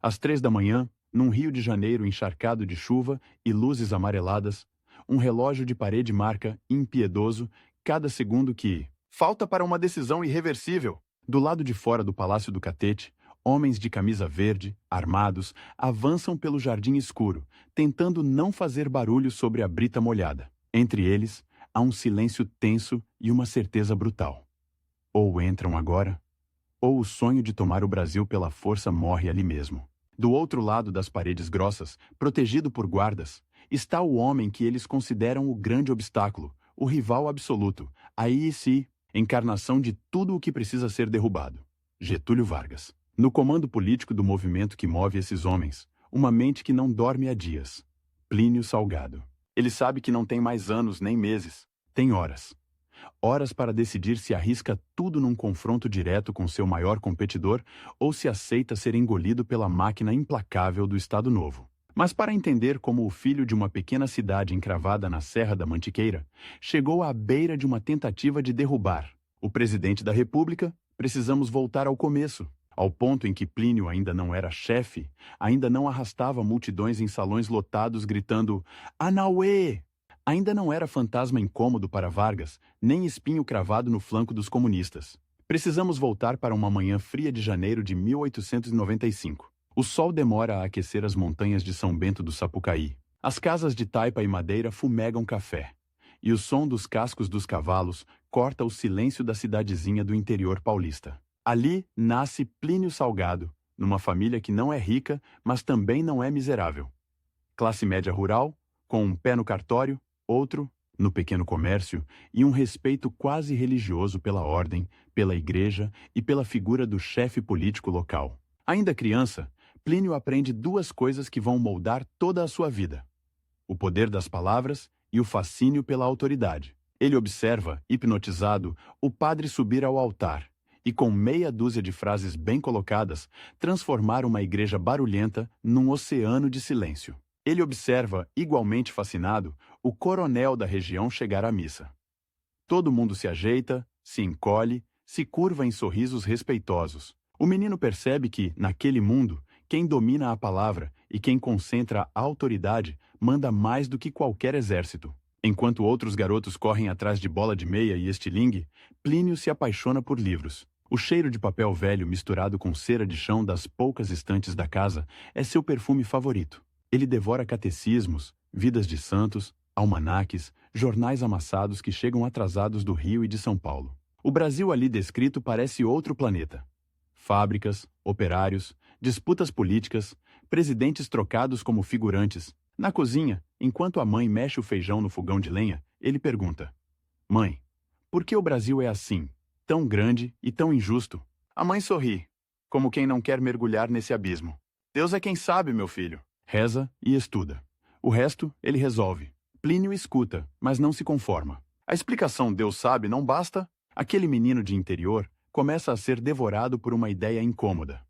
Às 3 da manhã, num Rio de Janeiro encharcado de chuva e luzes amareladas, um relógio de parede marca, impiedoso, cada segundo que falta para uma decisão irreversível. Do lado de fora do Palácio do Catete, homens de camisa verde, armados, avançam pelo jardim escuro, tentando não fazer barulho sobre a brita molhada. Entre eles, há um silêncio tenso e uma certeza brutal. Ou entram agora, ou o sonho de tomar o Brasil pela força morre ali mesmo. Do outro lado das paredes grossas, protegido por guardas, está o homem que eles consideram o grande obstáculo, o rival absoluto, a IEC, encarnação de tudo o que precisa ser derrubado. Getúlio Vargas. No comando político do movimento que move esses homens, uma mente que não dorme há dias. Plínio Salgado. Ele sabe que não tem mais anos nem meses, tem horas. Horas para decidir se arrisca tudo num confronto direto com seu maior competidor ou se aceita ser engolido pela máquina implacável do Estado Novo. Mas para entender como o filho de uma pequena cidade encravada na Serra da Mantiqueira chegou à beira de uma tentativa de derrubar o presidente da República, precisamos voltar ao começo, ao ponto em que Plínio ainda não era chefe, ainda não arrastava multidões em salões lotados gritando "Anauê!". Ainda não era fantasma incômodo para Vargas, nem espinho cravado no flanco dos comunistas. Precisamos voltar para uma manhã fria de janeiro de 1895. O sol demora a aquecer as montanhas de São Bento do Sapucaí. As casas de taipa e madeira fumegam café. E o som dos cascos dos cavalos corta o silêncio da cidadezinha do interior paulista. Ali nasce Plínio Salgado, numa família que não é rica, mas também não é miserável. Classe média rural, com um pé no cartório, outro no pequeno comércio e um respeito quase religioso pela ordem, pela igreja e pela figura do chefe político local. Ainda criança, Plínio aprende duas coisas que vão moldar toda a sua vida: o poder das palavras e o fascínio pela autoridade. Ele observa, hipnotizado, o padre subir ao altar e, com meia dúzia de frases bem colocadas, transformar uma igreja barulhenta num oceano de silêncio. Ele observa, igualmente fascinado, o coronel da região chegar à missa. Todo mundo se ajeita, se encolhe, se curva em sorrisos respeitosos. O menino percebe que, naquele mundo, quem domina a palavra e quem concentra a autoridade manda mais do que qualquer exército. Enquanto outros garotos correm atrás de bola de meia e estilingue, Plínio se apaixona por livros. O cheiro de papel velho misturado com cera de chão das poucas estantes da casa é seu perfume favorito. Ele devora catecismos, vidas de santos, almanaques, jornais amassados que chegam atrasados do Rio e de São Paulo. O Brasil ali descrito parece outro planeta. Fábricas, operários, disputas políticas, presidentes trocados como figurantes. Na cozinha, enquanto a mãe mexe o feijão no fogão de lenha, ele pergunta: "Mãe, por que o Brasil é assim, tão grande e tão injusto?" A mãe sorri, como quem não quer mergulhar nesse abismo. "Deus é quem sabe, meu filho." Reza e estuda. O resto, ele resolve. Plínio escuta, mas não se conforma. A explicação "Deus sabe" não basta. Aquele menino de interior começa a ser devorado por uma ideia incômoda.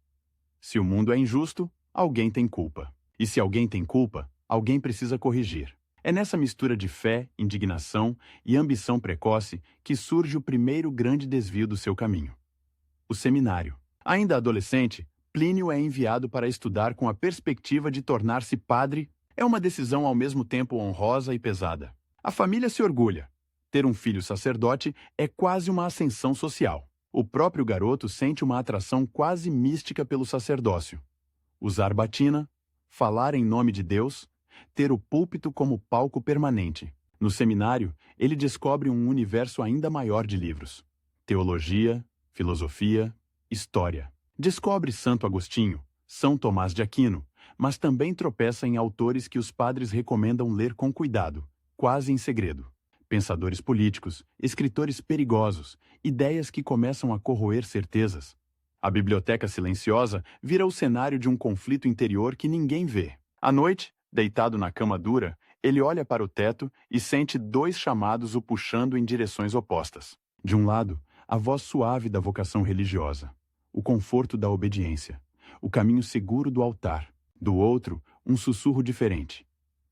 Se o mundo é injusto, alguém tem culpa. E se alguém tem culpa, alguém precisa corrigir. É nessa mistura de fé, indignação e ambição precoce que surge o primeiro grande desvio do seu caminho: o seminário. Ainda adolescente, Plínio é enviado para estudar com a perspectiva de tornar-se padre. É uma decisão ao mesmo tempo honrosa e pesada. A família se orgulha. Ter um filho sacerdote é quase uma ascensão social. O próprio garoto sente uma atração quase mística pelo sacerdócio. Usar batina, falar em nome de Deus, ter o púlpito como palco permanente. No seminário, ele descobre um universo ainda maior de livros: teologia, filosofia, história. Descobre Santo Agostinho, São Tomás de Aquino, mas também tropeça em autores que os padres recomendam ler com cuidado, quase em segredo. Pensadores políticos, escritores perigosos, ideias que começam a corroer certezas. A biblioteca silenciosa vira o cenário de um conflito interior que ninguém vê. À noite, deitado na cama dura, ele olha para o teto e sente dois chamados o puxando em direções opostas. De um lado, a voz suave da vocação religiosa, o conforto da obediência, o caminho seguro do altar. Do outro, um sussurro diferente: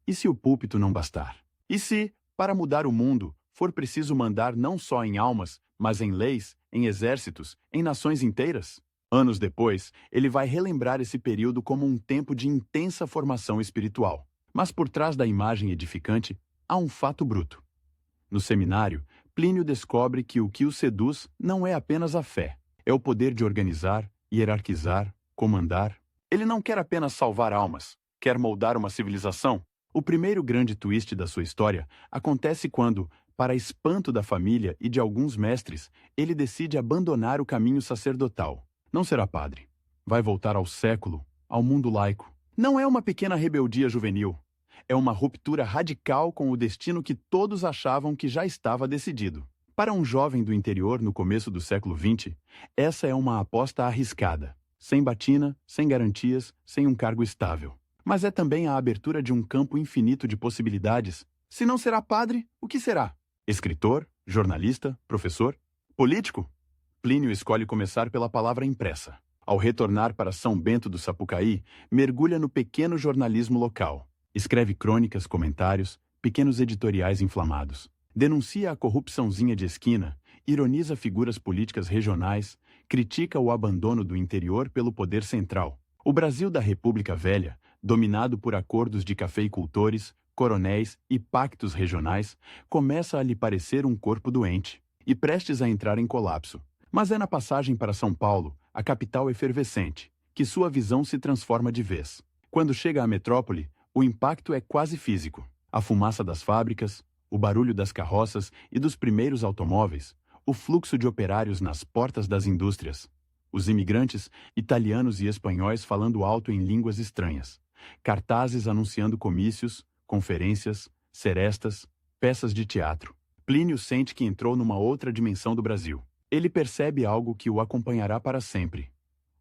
e se o púlpito não bastar? E se, para mudar o mundo, for preciso mandar não só em almas, mas em leis, em exércitos, em nações inteiras? Anos depois, ele vai relembrar esse período como um tempo de intensa formação espiritual. Mas por trás da imagem edificante, há um fato bruto. No seminário, Plínio descobre que o o seduz não é apenas a fé, é o poder de organizar, hierarquizar, comandar. Ele não quer apenas salvar almas, quer moldar uma civilização. O primeiro grande twist da sua história acontece quando, para espanto da família e de alguns mestres, ele decide abandonar o caminho sacerdotal. Não será padre. Vai voltar ao século, ao mundo laico. Não é uma pequena rebeldia juvenil. É uma ruptura radical com o destino que todos achavam que já estava decidido. Para um jovem do interior no começo do século XX, essa é uma aposta arriscada. Sem batina, sem garantias, sem um cargo estável. Mas é também a abertura de um campo infinito de possibilidades. Se não será padre, o que será? Escritor? Jornalista? Professor? Político? Plínio escolhe começar pela palavra impressa. Ao retornar para São Bento do Sapucaí, mergulha no pequeno jornalismo local. Escreve crônicas, comentários, pequenos editoriais inflamados. Denuncia a corrupçãozinha de esquina, ironiza figuras políticas regionais, critica o abandono do interior pelo poder central. O Brasil da República Velha, dominado por acordos de cafeicultores, coronéis e pactos regionais, começa a lhe parecer um corpo doente e prestes a entrar em colapso. Mas é na passagem para São Paulo, a capital efervescente, que sua visão se transforma de vez. Quando chega à metrópole, o impacto é quase físico. A fumaça das fábricas, o barulho das carroças e dos primeiros automóveis, o fluxo de operários nas portas das indústrias, os imigrantes italianos e espanhóis falando alto em línguas estranhas, cartazes anunciando comícios, conferências, serestas, peças de teatro. Plínio sente que entrou numa outra dimensão do Brasil. Ele percebe algo que o acompanhará para sempre.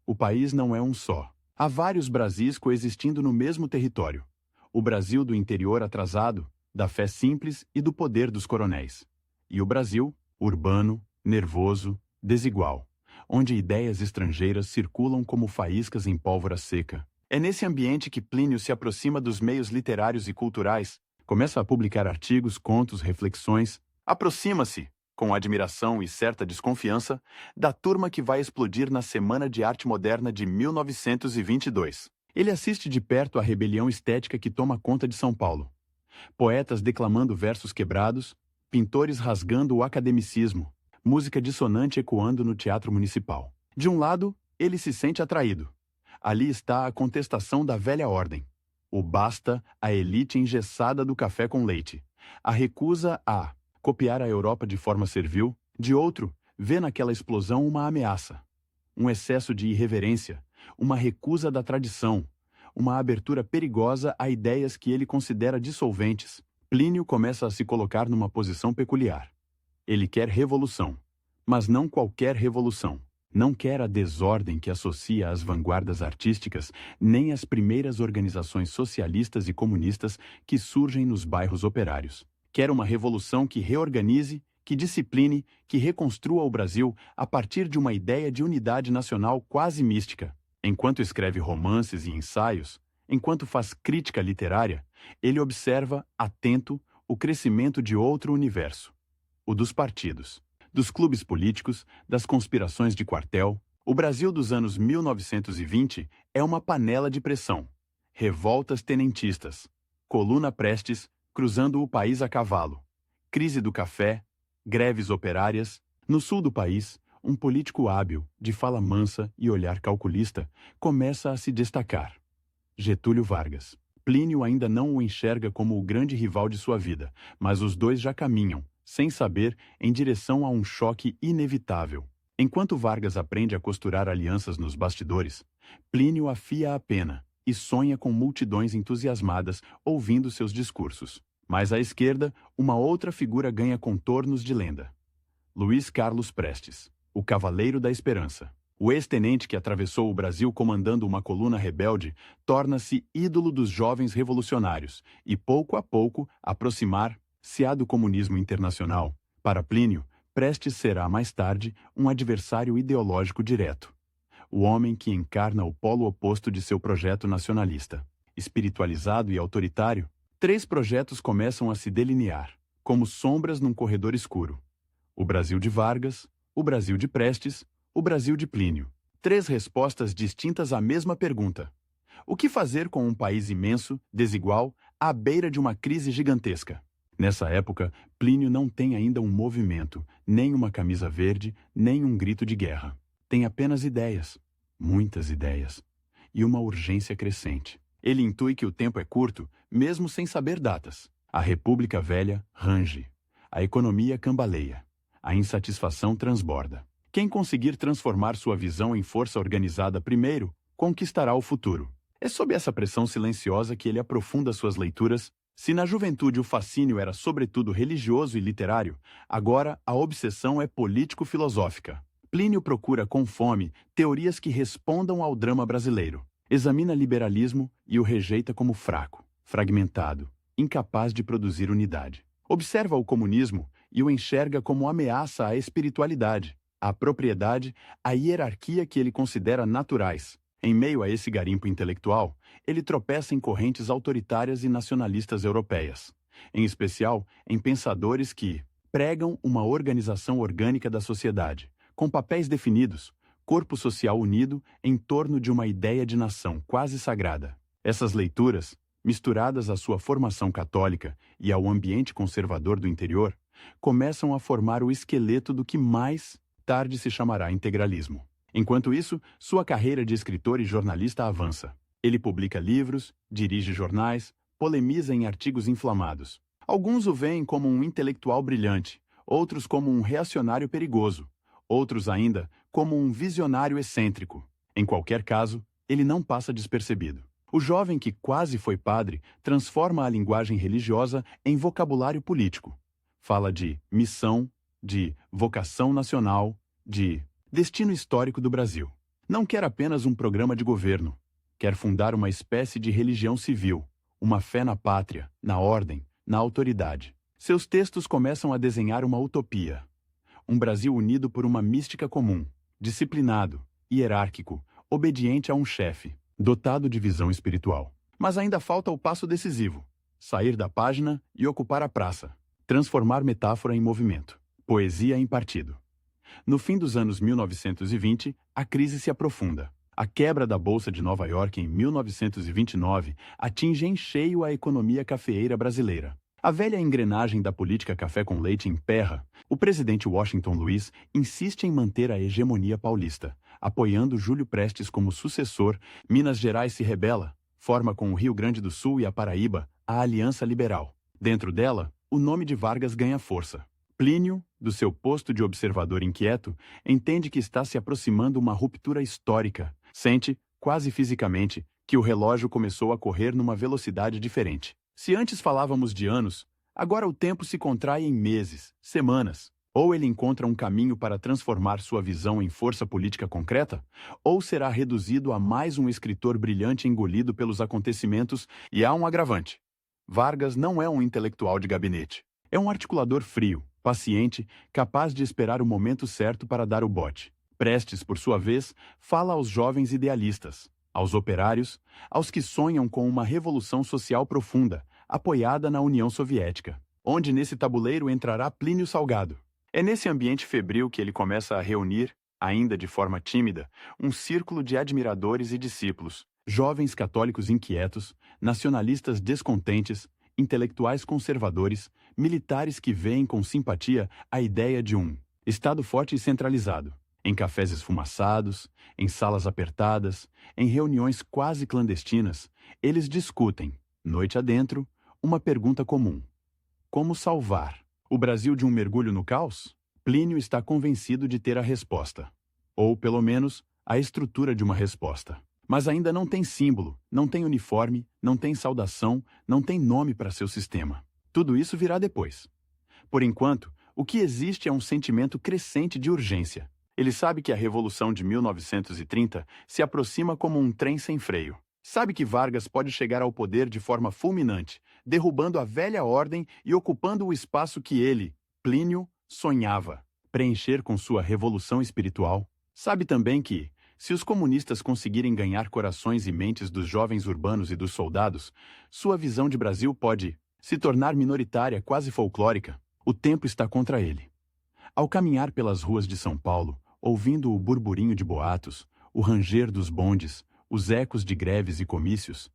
O país não é um só. Há vários Brasis coexistindo no mesmo território. O Brasil do interior atrasado, da fé simples e do poder dos coronéis. E o Brasil, urbano, nervoso, desigual, onde ideias estrangeiras circulam como faíscas em pólvora seca. É nesse ambiente que Plínio se aproxima dos meios literários e culturais, começa a publicar artigos, contos, reflexões, aproxima-se, com admiração e certa desconfiança, da turma que vai explodir na Semana de Arte Moderna de 1922. Ele assiste de perto à rebelião estética que toma conta de São Paulo. Poetas declamando versos quebrados, pintores rasgando o academicismo, música dissonante ecoando no teatro municipal. De um lado, ele se sente atraído. Ali está a contestação da velha ordem. O basta à elite engessada do café com leite. A recusa a copiar a Europa de forma servil. De outro, vê naquela explosão uma ameaça. Um excesso de irreverência, uma recusa da tradição, uma abertura perigosa a ideias que ele considera dissolventes. Plínio começa a se colocar numa posição peculiar. Ele quer revolução, mas não qualquer revolução. Não quer a desordem que associa às vanguardas artísticas, nem as primeiras organizações socialistas e comunistas que surgem nos bairros operários. Quer uma revolução que reorganize, que discipline, que reconstrua o Brasil a partir de uma ideia de unidade nacional quase mística. Enquanto escreve romances e ensaios, enquanto faz crítica literária, ele observa, atento, o crescimento de outro universo, o dos partidos, dos clubes políticos, das conspirações de quartel. O Brasil dos anos 1920 é uma panela de pressão. Revoltas tenentistas, coluna Prestes cruzando o país a cavalo, crise do café, greves operárias. No sul do país, um político hábil, de fala mansa e olhar calculista, começa a se destacar. Getúlio Vargas. Plínio ainda não o enxerga como o grande rival de sua vida, mas os dois já caminham, sem saber, em direção a um choque inevitável. Enquanto Vargas aprende a costurar alianças nos bastidores, Plínio afia a pena e sonha com multidões entusiasmadas ouvindo seus discursos. Mais à esquerda, uma outra figura ganha contornos de lenda. Luiz Carlos Prestes, o Cavaleiro da Esperança. O ex-tenente que atravessou o Brasil comandando uma coluna rebelde torna-se ídolo dos jovens revolucionários e, pouco a pouco, aproximar-se do comunismo internacional. Para Plínio, Prestes será, mais tarde, um adversário ideológico direto. O homem que encarna o polo oposto de seu projeto nacionalista. Espiritualizado e autoritário, 3 projetos começam a se delinear, como sombras num corredor escuro. O Brasil de Vargas, o Brasil de Prestes, o Brasil de Plínio. 3 respostas distintas à mesma pergunta. O que fazer com um país imenso, desigual, à beira de uma crise gigantesca? Nessa época, Plínio não tem ainda um movimento, nem uma camisa verde, nem um grito de guerra. Tem apenas ideias, muitas ideias, e uma urgência crescente. Ele intui que o tempo é curto, mesmo sem saber datas. A República Velha range. A economia cambaleia. A insatisfação transborda. Quem conseguir transformar sua visão em força organizada primeiro, conquistará o futuro. É sob essa pressão silenciosa que ele aprofunda suas leituras. Se na juventude o fascínio era sobretudo religioso e literário, agora a obsessão é político-filosófica. Plínio procura com fome teorias que respondam ao drama brasileiro. Examina liberalismo e o rejeita como fraco, fragmentado, incapaz de produzir unidade. Observa o comunismo e o enxerga como ameaça à espiritualidade, à propriedade, à hierarquia que ele considera naturais. Em meio a esse garimpo intelectual, ele tropeça em correntes autoritárias e nacionalistas europeias, em especial em pensadores que pregam uma organização orgânica da sociedade, com papéis definidos, corpo social unido em torno de uma ideia de nação quase sagrada. Essas leituras, misturadas à sua formação católica e ao ambiente conservador do interior, começam a formar o esqueleto do que mais tarde se chamará integralismo. Enquanto isso, sua carreira de escritor e jornalista avança. Ele publica livros, dirige jornais, polemiza em artigos inflamados. Alguns o veem como um intelectual brilhante, outros como um reacionário perigoso, outros ainda como um visionário excêntrico. Em qualquer caso, ele não passa despercebido. O jovem que quase foi padre transforma a linguagem religiosa em vocabulário político. Fala de missão, de vocação nacional, de destino histórico do Brasil. Não quer apenas um programa de governo. Quer fundar uma espécie de religião civil, uma fé na pátria, na ordem, na autoridade. Seus textos começam a desenhar uma utopia. Um Brasil unido por uma mística comum, disciplinado, hierárquico, obediente a um chefe, dotado de visão espiritual. Mas ainda falta o passo decisivo: sair da página e ocupar a praça. Transformar metáfora em movimento, poesia em partido. No fim dos anos 1920, a crise se aprofunda. A quebra da Bolsa de Nova York em 1929 atinge em cheio a economia cafeeira brasileira. A velha engrenagem da política café com leite emperra. O presidente Washington Luiz insiste em manter a hegemonia paulista, apoiando Júlio Prestes como sucessor. Minas Gerais se rebela, forma com o Rio Grande do Sul e a Paraíba a Aliança Liberal. Dentro dela, o nome de Vargas ganha força. Plínio, do seu posto de observador inquieto, entende que está se aproximando uma ruptura histórica. Sente, quase fisicamente, que o relógio começou a correr numa velocidade diferente. Se antes falávamos de anos, agora o tempo se contrai em meses, semanas. Ou ele encontra um caminho para transformar sua visão em força política concreta, ou será reduzido a mais um escritor brilhante engolido pelos acontecimentos. E há um agravante: Vargas não é um intelectual de gabinete. É um articulador frio, paciente, capaz de esperar o momento certo para dar o bote. Prestes, por sua vez, fala aos jovens idealistas, aos operários, aos que sonham com uma revolução social profunda, apoiada na União Soviética, onde nesse tabuleiro entrará Plínio Salgado. É nesse ambiente febril que ele começa a reunir, ainda de forma tímida, um círculo de admiradores e discípulos, jovens católicos inquietos, nacionalistas descontentes, intelectuais conservadores, militares que veem com simpatia a ideia de um Estado forte e centralizado. Em cafés esfumaçados, em salas apertadas, em reuniões quase clandestinas, eles discutem, noite adentro, uma pergunta comum: como salvar o Brasil de um mergulho no caos? Plínio está convencido de ter a resposta, ou, pelo menos, a estrutura de uma resposta. Mas ainda não tem símbolo, não tem uniforme, não tem saudação, não tem nome para seu sistema. Tudo isso virá depois. Por enquanto, o que existe é um sentimento crescente de urgência. Ele sabe que a Revolução de 1930 se aproxima como um trem sem freio. Sabe que Vargas pode chegar ao poder de forma fulminante, derrubando a velha ordem e ocupando o espaço que ele, Plínio, sonhava preencher com sua revolução espiritual. Sabe também que, se os comunistas conseguirem ganhar corações e mentes dos jovens urbanos e dos soldados, sua visão de Brasil pode se tornar minoritária, quase folclórica. O tempo está contra ele. Ao caminhar pelas ruas de São Paulo, ouvindo o burburinho de boatos, o ranger dos bondes, os ecos de greves e comícios,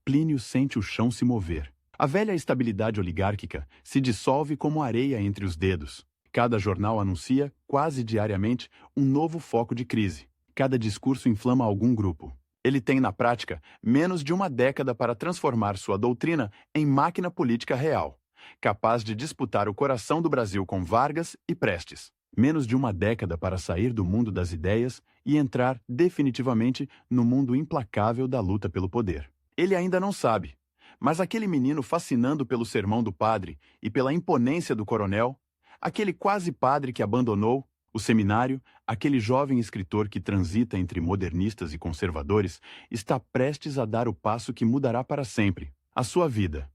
Plínio sente o chão se mover. A velha estabilidade oligárquica se dissolve como areia entre os dedos. Cada jornal anuncia, quase diariamente, um novo foco de crise. Cada discurso inflama algum grupo. Ele tem, na prática, menos de uma década para transformar sua doutrina em máquina política real, capaz de disputar o coração do Brasil com Vargas e Prestes. Menos de uma década para sair do mundo das ideias e entrar definitivamente no mundo implacável da luta pelo poder. Ele ainda não sabe, mas aquele menino fascinando pelo sermão do padre e pela imponência do coronel, aquele quase padre que abandonou o seminário, aquele jovem escritor que transita entre modernistas e conservadores, está prestes a dar o passo que mudará para sempre a sua vida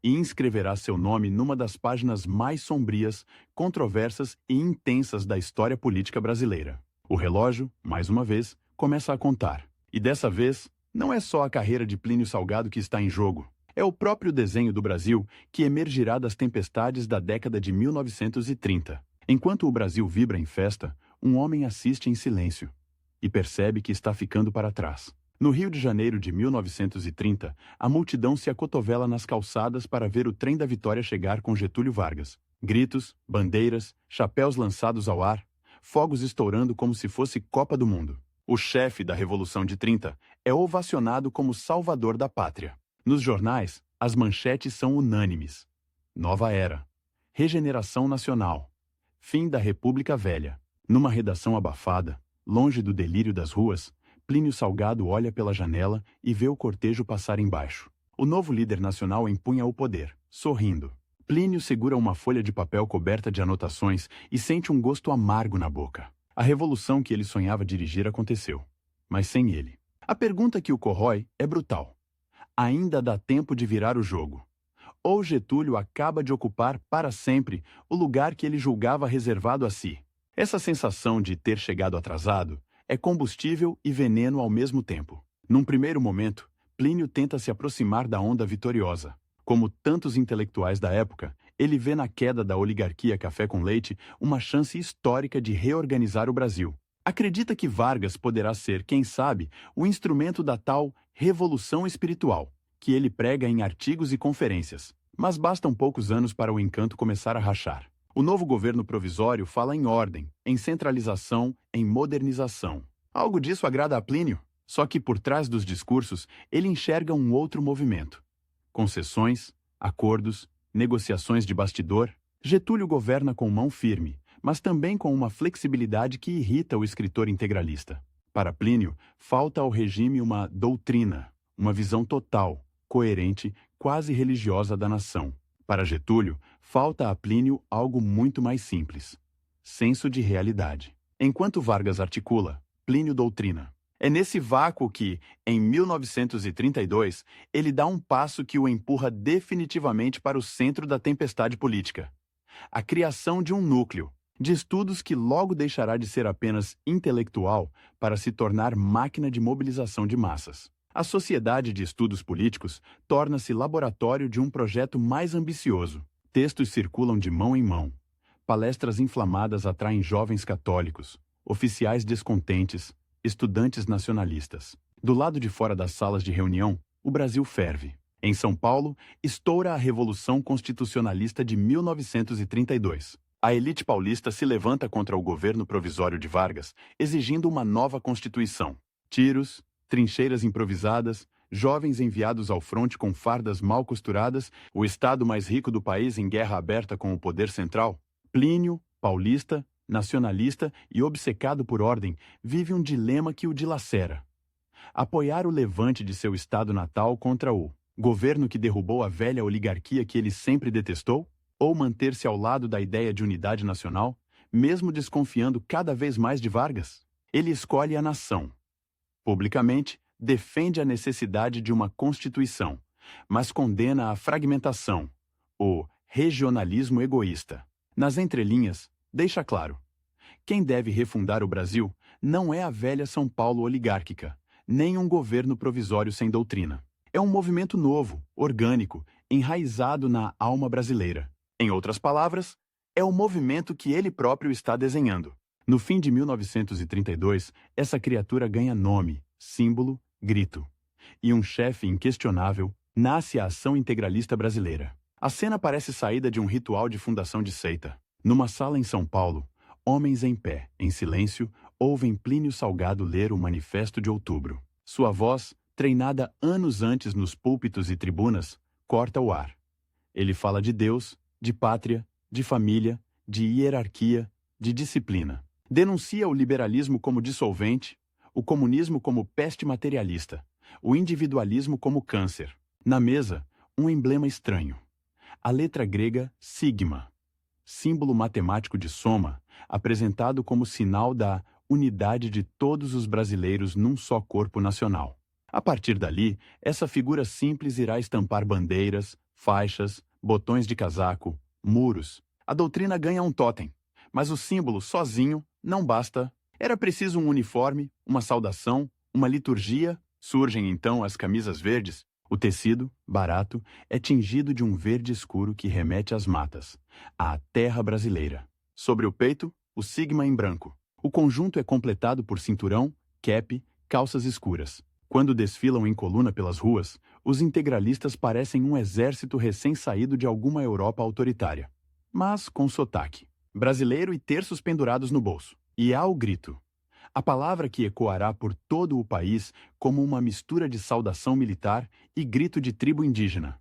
e inscreverá seu nome numa das páginas mais sombrias, controversas e intensas da história política brasileira. O relógio, mais uma vez, começa a contar. E dessa vez, não é só a carreira de Plínio Salgado que está em jogo. É o próprio desenho do Brasil que emergirá das tempestades da década de 1930. Enquanto o Brasil vibra em festa, um homem assiste em silêncio e percebe que está ficando para trás. No Rio de Janeiro de 1930, a multidão se acotovela nas calçadas para ver o trem da vitória chegar com Getúlio Vargas. Gritos, bandeiras, chapéus lançados ao ar, fogos estourando como se fosse Copa do Mundo. O chefe da Revolução de 30 é ovacionado como salvador da pátria. Nos jornais, as manchetes são unânimes. Nova era. Regeneração nacional. Fim da República Velha. Numa redação abafada, longe do delírio das ruas, Plínio Salgado olha pela janela e vê o cortejo passar embaixo. O novo líder nacional empunha o poder, sorrindo. Plínio segura uma folha de papel coberta de anotações e sente um gosto amargo na boca. A revolução que ele sonhava dirigir aconteceu, mas sem ele. A pergunta que o corrói é brutal. Ainda dá tempo de virar o jogo. Ou Getúlio acaba de ocupar para sempre o lugar que ele julgava reservado a si. Essa sensação de ter chegado atrasado é combustível e veneno ao mesmo tempo. Num primeiro momento, Plínio tenta se aproximar da onda vitoriosa. Como tantos intelectuais da época, ele vê na queda da oligarquia café com leite uma chance histórica de reorganizar o Brasil. Acredita que Vargas poderá ser, quem sabe, o instrumento da tal revolução espiritual, que ele prega em artigos e conferências. Mas bastam poucos anos para o encanto começar a rachar. O novo governo provisório fala em ordem, em centralização, em modernização. Algo disso agrada a Plínio, só que por trás dos discursos ele enxerga um outro movimento. Concessões, acordos, negociações de bastidor. Getúlio governa com mão firme, mas também com uma flexibilidade que irrita o escritor integralista. Para Plínio, falta ao regime uma doutrina, uma visão total, coerente, quase religiosa da nação. Para Getúlio, falta a Plínio algo muito mais simples: senso de realidade. Enquanto Vargas articula, Plínio doutrina. É nesse vácuo que, em 1932, ele dá um passo que o empurra definitivamente para o centro da tempestade política. A criação de um núcleo de estudos que logo deixará de ser apenas intelectual para se tornar máquina de mobilização de massas. A Sociedade de Estudos Políticos torna-se laboratório de um projeto mais ambicioso. Textos circulam de mão em mão. Palestras inflamadas atraem jovens católicos, oficiais descontentes, estudantes nacionalistas. Do lado de fora das salas de reunião, o Brasil ferve. Em São Paulo, estoura a Revolução Constitucionalista de 1932. A elite paulista se levanta contra o governo provisório de Vargas, exigindo uma nova Constituição. Tiros, trincheiras improvisadas, jovens enviados ao fronte com fardas mal costuradas, o estado mais rico do país em guerra aberta com o poder central. Plínio, paulista, nacionalista e obcecado por ordem, vive um dilema que o dilacera. Apoiar o levante de seu estado natal contra o governo que derrubou a velha oligarquia que ele sempre detestou? Ou manter-se ao lado da ideia de unidade nacional, mesmo desconfiando cada vez mais de Vargas? Ele escolhe a nação. Publicamente, defende a necessidade de uma Constituição, mas condena a fragmentação, o regionalismo egoísta. Nas entrelinhas, deixa claro: quem deve refundar o Brasil não é a velha São Paulo oligárquica, nem um governo provisório sem doutrina. É um movimento novo, orgânico, enraizado na alma brasileira. Em outras palavras, é o movimento que ele próprio está desenhando. No fim de 1932, essa criatura ganha nome, símbolo, grito. E um chefe inquestionável, nasce a Ação Integralista Brasileira. A cena parece saída de um ritual de fundação de seita. Numa sala em São Paulo, homens em pé, em silêncio, ouvem Plínio Salgado ler o Manifesto de Outubro. Sua voz, treinada anos antes nos púlpitos e tribunas, corta o ar. Ele fala de Deus, de pátria, de família, de hierarquia, de disciplina. Denuncia o liberalismo como dissolvente, o comunismo como peste materialista, o individualismo como câncer. Na mesa, um emblema estranho. A letra grega sigma, símbolo matemático de soma, apresentado como sinal da unidade de todos os brasileiros num só corpo nacional. A partir dali, essa figura simples irá estampar bandeiras, faixas, botões de casaco, muros. A doutrina ganha um totem, mas o símbolo sozinho não basta. Era preciso um uniforme, uma saudação, uma liturgia. Surgem então as camisas verdes. O tecido, barato, é tingido de um verde escuro que remete às matas, à terra brasileira. Sobre o peito, o sigma em branco. O conjunto é completado por cinturão, cap, calças escuras. Quando desfilam em coluna pelas ruas, os integralistas parecem um exército recém-saído de alguma Europa autoritária. Mas com sotaque brasileiro e terços pendurados no bolso. E há o grito. A palavra que ecoará por todo o país como uma mistura de saudação militar e grito de tribo indígena.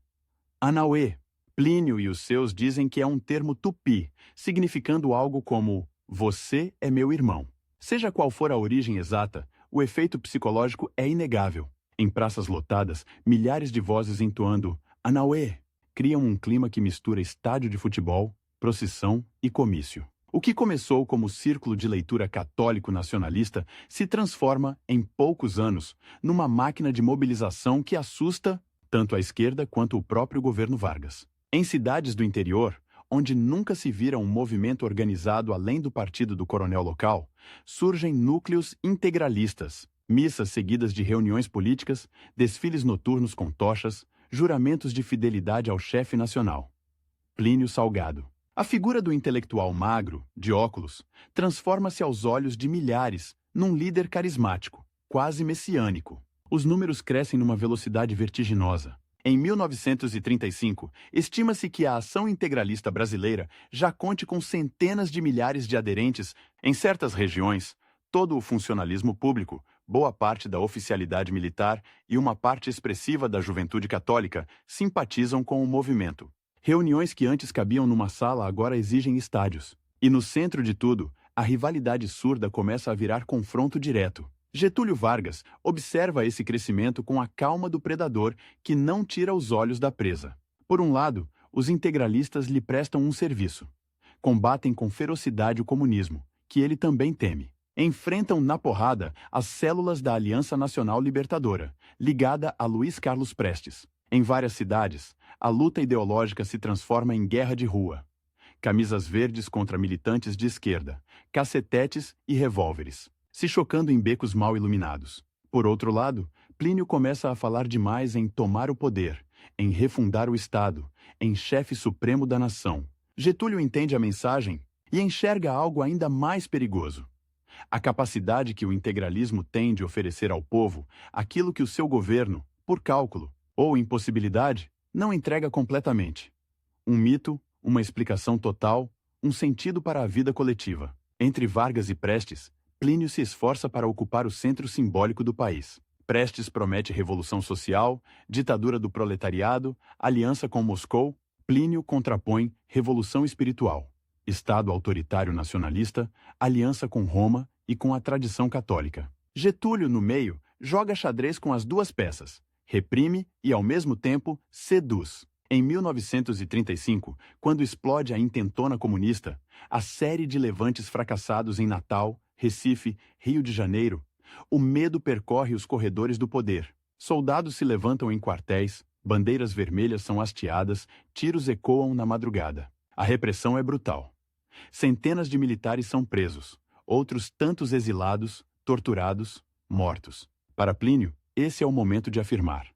Anauê. Plínio e os seus dizem que é um termo tupi, significando algo como "você é meu irmão". Seja qual for a origem exata, o efeito psicológico é inegável. Em praças lotadas, milhares de vozes entoando Anauê criam um clima que mistura estádio de futebol, procissão e comício. O que começou como círculo de leitura católico nacionalista se transforma, em poucos anos, numa máquina de mobilização que assusta tanto a esquerda quanto o próprio governo Vargas. Em cidades do interior, onde nunca se vira um movimento organizado além do partido do coronel local, surgem núcleos integralistas, missas seguidas de reuniões políticas, desfiles noturnos com tochas, juramentos de fidelidade ao chefe nacional. Plínio Salgado. A figura do intelectual magro, de óculos, transforma-se aos olhos de milhares num líder carismático, quase messiânico. Os números crescem numa velocidade vertiginosa. Em 1935, estima-se que a Ação Integralista Brasileira já conte com centenas de milhares de aderentes em certas regiões, todo o funcionalismo público, boa parte da oficialidade militar e uma parte expressiva da juventude católica simpatizam com o movimento. Reuniões que antes cabiam numa sala agora exigem estádios. E no centro de tudo, a rivalidade surda começa a virar confronto direto. Getúlio Vargas observa esse crescimento com a calma do predador que não tira os olhos da presa. Por um lado, os integralistas lhe prestam um serviço. Combatem com ferocidade o comunismo, que ele também teme. Enfrentam na porrada as células da Aliança Nacional Libertadora, ligada a Luiz Carlos Prestes. Em várias cidades, a luta ideológica se transforma em guerra de rua. Camisas verdes contra militantes de esquerda, cacetetes e revólveres, se chocando em becos mal iluminados. Por outro lado, Plínio começa a falar demais em tomar o poder, em refundar o Estado, em chefe supremo da nação. Getúlio entende a mensagem e enxerga algo ainda mais perigoso. A capacidade que o integralismo tem de oferecer ao povo aquilo que o seu governo, por cálculo ou impossibilidade, não entrega completamente. Um mito, uma explicação total, um sentido para a vida coletiva. Entre Vargas e Prestes, Plínio se esforça para ocupar o centro simbólico do país. Prestes promete revolução social, ditadura do proletariado, aliança com Moscou. Plínio contrapõe revolução espiritual, Estado autoritário nacionalista, aliança com Roma e com a tradição católica. Getúlio, no meio, joga xadrez com as duas peças. Reprime e, ao mesmo tempo, seduz. Em 1935, quando explode a intentona comunista, a série de levantes fracassados em Natal, Recife, Rio de Janeiro, o medo percorre os corredores do poder. Soldados se levantam em quartéis, bandeiras vermelhas são hasteadas, tiros ecoam na madrugada. A repressão é brutal. Centenas de militares são presos, outros tantos exilados, torturados, mortos. Para Plínio, esse é o momento de afirmar: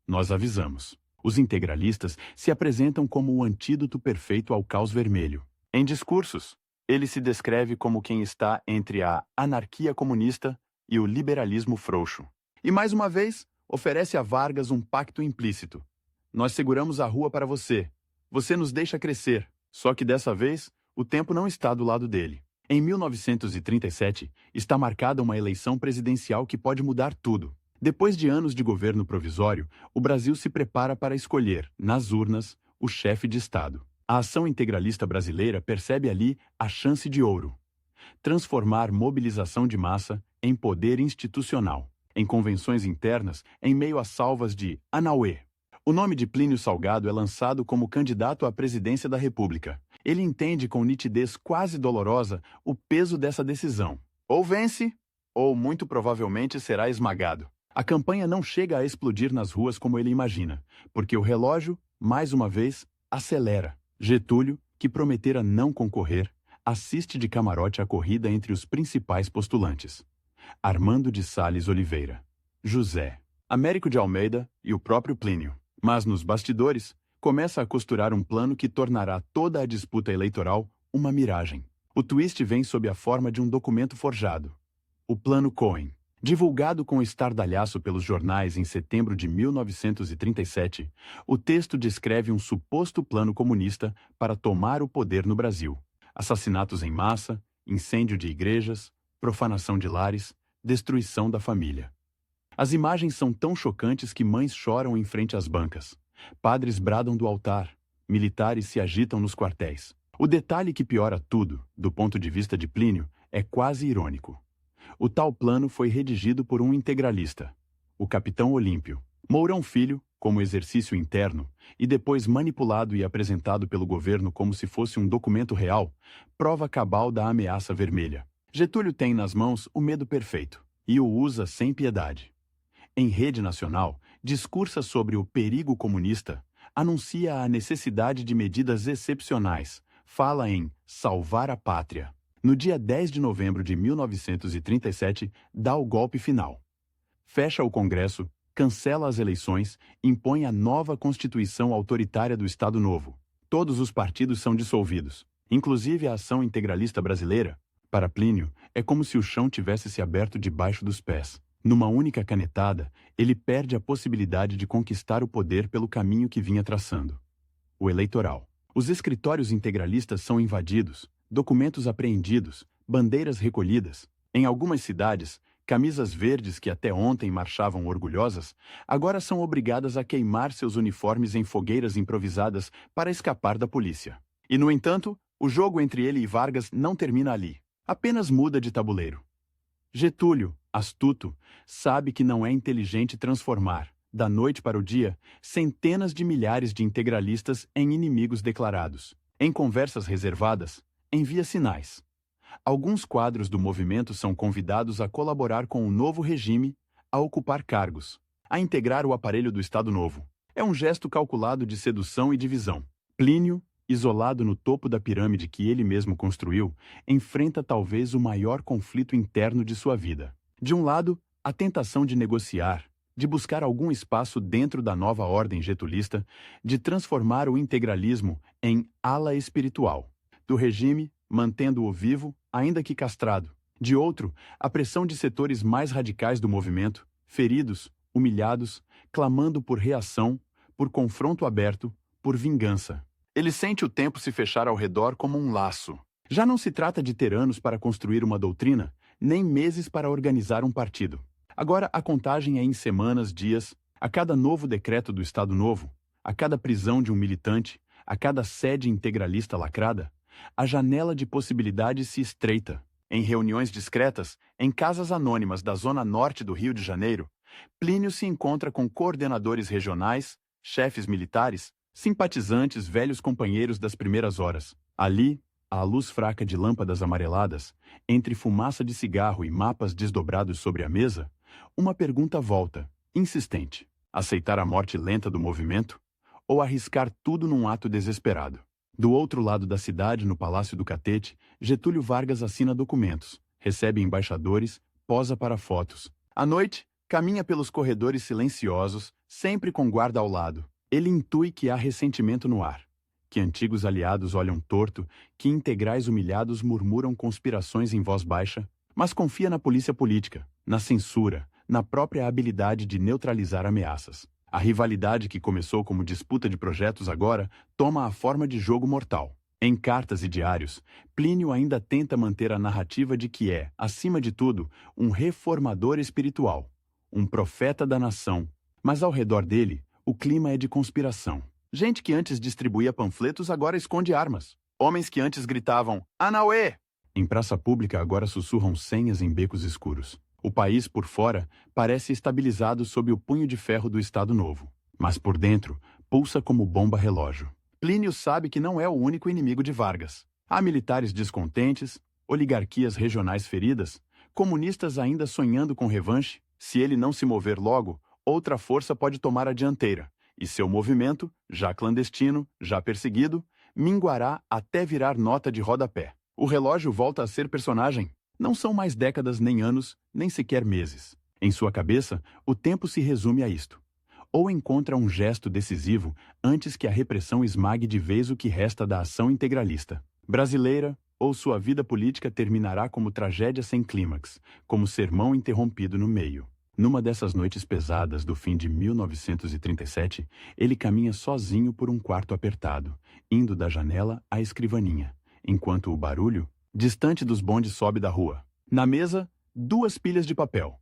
nós avisamos. Os integralistas se apresentam como o antídoto perfeito ao caos vermelho. Em discursos, Ele se descreve como quem está entre a anarquia comunista e o liberalismo frouxo. E mais uma vez, oferece a Vargas um pacto implícito. Nós seguramos a rua para você. Você nos deixa crescer. Só que dessa vez, o tempo não está do lado dele. Em 1937, está marcada uma eleição presidencial que pode mudar tudo. Depois de anos de governo provisório, o Brasil se prepara para escolher, nas urnas, o chefe de Estado. A ação integralista brasileira percebe ali a chance de ouro. Transformar mobilização de massa em poder institucional, em convenções internas, em meio a salvas de Anauê. O nome de Plínio Salgado é lançado como candidato à presidência da República. Ele entende com nitidez quase dolorosa o peso dessa decisão. Ou vence, ou muito provavelmente será esmagado. A campanha não chega a explodir nas ruas como ele imagina, porque o relógio, mais uma vez, acelera. Getúlio, que prometera não concorrer, assiste de camarote à corrida entre os principais postulantes: Armando de Sales Oliveira, José, Américo de Almeida e o próprio Plínio. Mas nos bastidores, começa a costurar um plano que tornará toda a disputa eleitoral uma miragem. O twist vem sob a forma de um documento forjado: o Plano Cohen. Divulgado com estardalhaço pelos jornais em setembro de 1937, o texto descreve um suposto plano comunista para tomar o poder no Brasil. Assassinatos em massa, incêndio de igrejas, profanação de lares, destruição da família. As imagens são tão chocantes que mães choram em frente às bancas. Padres bradam do altar, militares se agitam nos quartéis. O detalhe que piora tudo, do ponto de vista de Plínio, é quase irônico. O tal plano foi redigido por um integralista, o capitão Olímpio. Mourão Filho, como exercício interno, e depois manipulado e apresentado pelo governo como se fosse um documento real, prova cabal da ameaça vermelha. Getúlio tem nas mãos o medo perfeito, e o usa sem piedade. Em rede nacional, discursa sobre o perigo comunista, anuncia a necessidade de medidas excepcionais, fala em salvar a pátria. No dia 10 de novembro de 1937, dá o golpe final. Fecha o Congresso, cancela as eleições, impõe a nova Constituição autoritária do Estado Novo. Todos os partidos são dissolvidos, inclusive a Ação Integralista Brasileira. Para Plínio, é como se o chão tivesse se aberto debaixo dos pés. Numa única canetada, ele perde a possibilidade de conquistar o poder pelo caminho que vinha traçando: o eleitoral. Os escritórios integralistas são invadidos, documentos apreendidos, bandeiras recolhidas. Em algumas cidades, camisas verdes que até ontem marchavam orgulhosas, agora são obrigadas a queimar seus uniformes em fogueiras improvisadas para escapar da polícia. E, no entanto, o jogo entre ele e Vargas não termina ali. Apenas muda de tabuleiro. Getúlio, astuto, sabe que não é inteligente transformar, da noite para o dia, centenas de milhares de integralistas em inimigos declarados. Em conversas reservadas, envia sinais. Alguns quadros do movimento são convidados a colaborar com o novo regime, a ocupar cargos, a integrar o aparelho do Estado Novo. É um gesto calculado de sedução e divisão. Plínio, isolado no topo da pirâmide que ele mesmo construiu, enfrenta talvez o maior conflito interno de sua vida. De um lado, a tentação de negociar, de buscar algum espaço dentro da nova ordem getulista, de transformar o integralismo em ala espiritual do regime, mantendo-o vivo, ainda que castrado. De outro, a pressão de setores mais radicais do movimento, feridos, humilhados, clamando por reação, por confronto aberto, por vingança. Ele sente o tempo se fechar ao redor como um laço. Já não se trata de ter anos para construir uma doutrina, nem meses para organizar um partido. Agora a contagem é em semanas, dias, a cada novo decreto do Estado Novo, a cada prisão de um militante, a cada sede integralista lacrada, a janela de possibilidades se estreita. Em reuniões discretas, em casas anônimas da zona norte do Rio de Janeiro, Plínio se encontra com coordenadores regionais, chefes militares, simpatizantes, velhos companheiros das primeiras horas. Ali, à luz fraca de lâmpadas amareladas, entre fumaça de cigarro e mapas desdobrados sobre a mesa, uma pergunta volta, insistente: aceitar a morte lenta do movimento ou arriscar tudo num ato desesperado? Do outro lado da cidade, no Palácio do Catete, Getúlio Vargas assina documentos, recebe embaixadores, posa para fotos. À noite, caminha pelos corredores silenciosos, sempre com guarda ao lado. Ele intui que há ressentimento no ar. que antigos aliados olham torto, que integrais humilhados murmuram conspirações em voz baixa, mas confia na polícia política, na censura, na própria habilidade de neutralizar ameaças. A rivalidade que começou como disputa de projetos agora toma a forma de jogo mortal. Em cartas e diários, Plínio ainda tenta manter a narrativa de que é, acima de tudo, um reformador espiritual, um profeta da nação. Mas ao redor dele, o clima é de conspiração. Gente que antes distribuía panfletos agora esconde armas. Homens que antes gritavam "Anauê!" em praça pública agora sussurram senhas em becos escuros. O país, por fora, parece estabilizado sob o punho de ferro do Estado Novo. Mas por dentro, pulsa como bomba-relógio. Plínio sabe que não é o único inimigo de Vargas. Há militares descontentes, oligarquias regionais feridas, comunistas ainda sonhando com revanche. Se ele não se mover logo, outra força pode tomar a dianteira, e seu movimento, já clandestino, já perseguido, minguará até virar nota de rodapé. O relógio volta a ser personagem. Não são mais décadas nem anos, nem sequer meses. Em sua cabeça, o tempo se resume a isto. Ou encontra um gesto decisivo antes que a repressão esmague de vez o que resta da ação integralista brasileira, ou sua vida política terminará como tragédia sem clímax, como sermão interrompido no meio. Numa dessas noites pesadas do fim de 1937, ele caminha sozinho por um quarto apertado, indo da janela à escrivaninha, enquanto o barulho, distante dos bondes, sobe da rua. Na mesa, 2 pilhas de papel.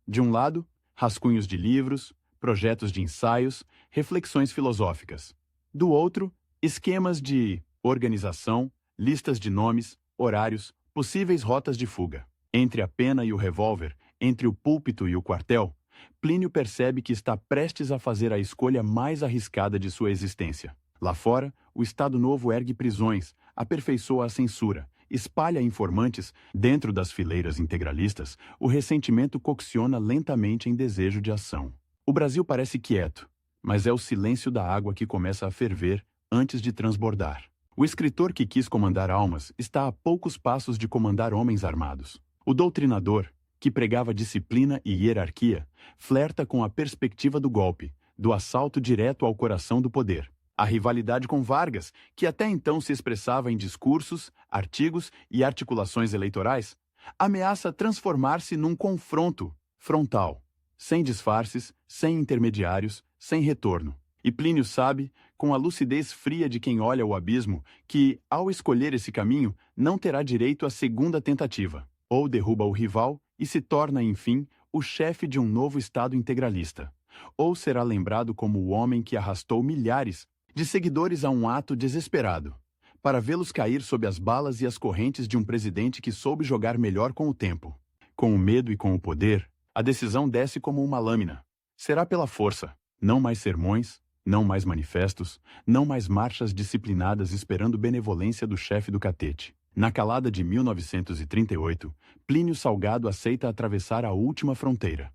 De um lado, rascunhos de livros, projetos de ensaios, reflexões filosóficas. Do outro, esquemas de organização, listas de nomes, horários, possíveis rotas de fuga. Entre a pena e o revólver, entre o púlpito e o quartel, Plínio percebe que está prestes a fazer a escolha mais arriscada de sua existência. Lá fora, o Estado Novo ergue prisões, aperfeiçoa a censura, espalha informantes. Dentro das fileiras integralistas, o ressentimento cocciona lentamente em desejo de ação. O Brasil parece quieto, mas é o silêncio da água que começa a ferver antes de transbordar. O escritor que quis comandar almas está a poucos passos de comandar homens armados. O doutrinador, que pregava disciplina e hierarquia, flerta com a perspectiva do golpe, do assalto direto ao coração do poder. A rivalidade com Vargas, que até então se expressava em discursos, artigos e articulações eleitorais, ameaça transformar-se num confronto frontal, sem disfarces, sem intermediários, sem retorno. E Plínio sabe, com a lucidez fria de quem olha o abismo, que, ao escolher esse caminho, não terá direito à segunda tentativa. Ou derruba o rival e se torna, enfim, o chefe de um novo Estado integralista. Ou será lembrado como o homem que arrastou milhares de seguidores a um ato desesperado, para vê-los cair sob as balas e as correntes de um presidente que soube jogar melhor com o tempo. Com o medo e com o poder, a decisão desce como uma lâmina. Será pela força, não mais sermões, não mais manifestos, não mais marchas disciplinadas esperando benevolência do chefe do catete. Na calada de 1938, Plínio Salgado aceita atravessar a última fronteira.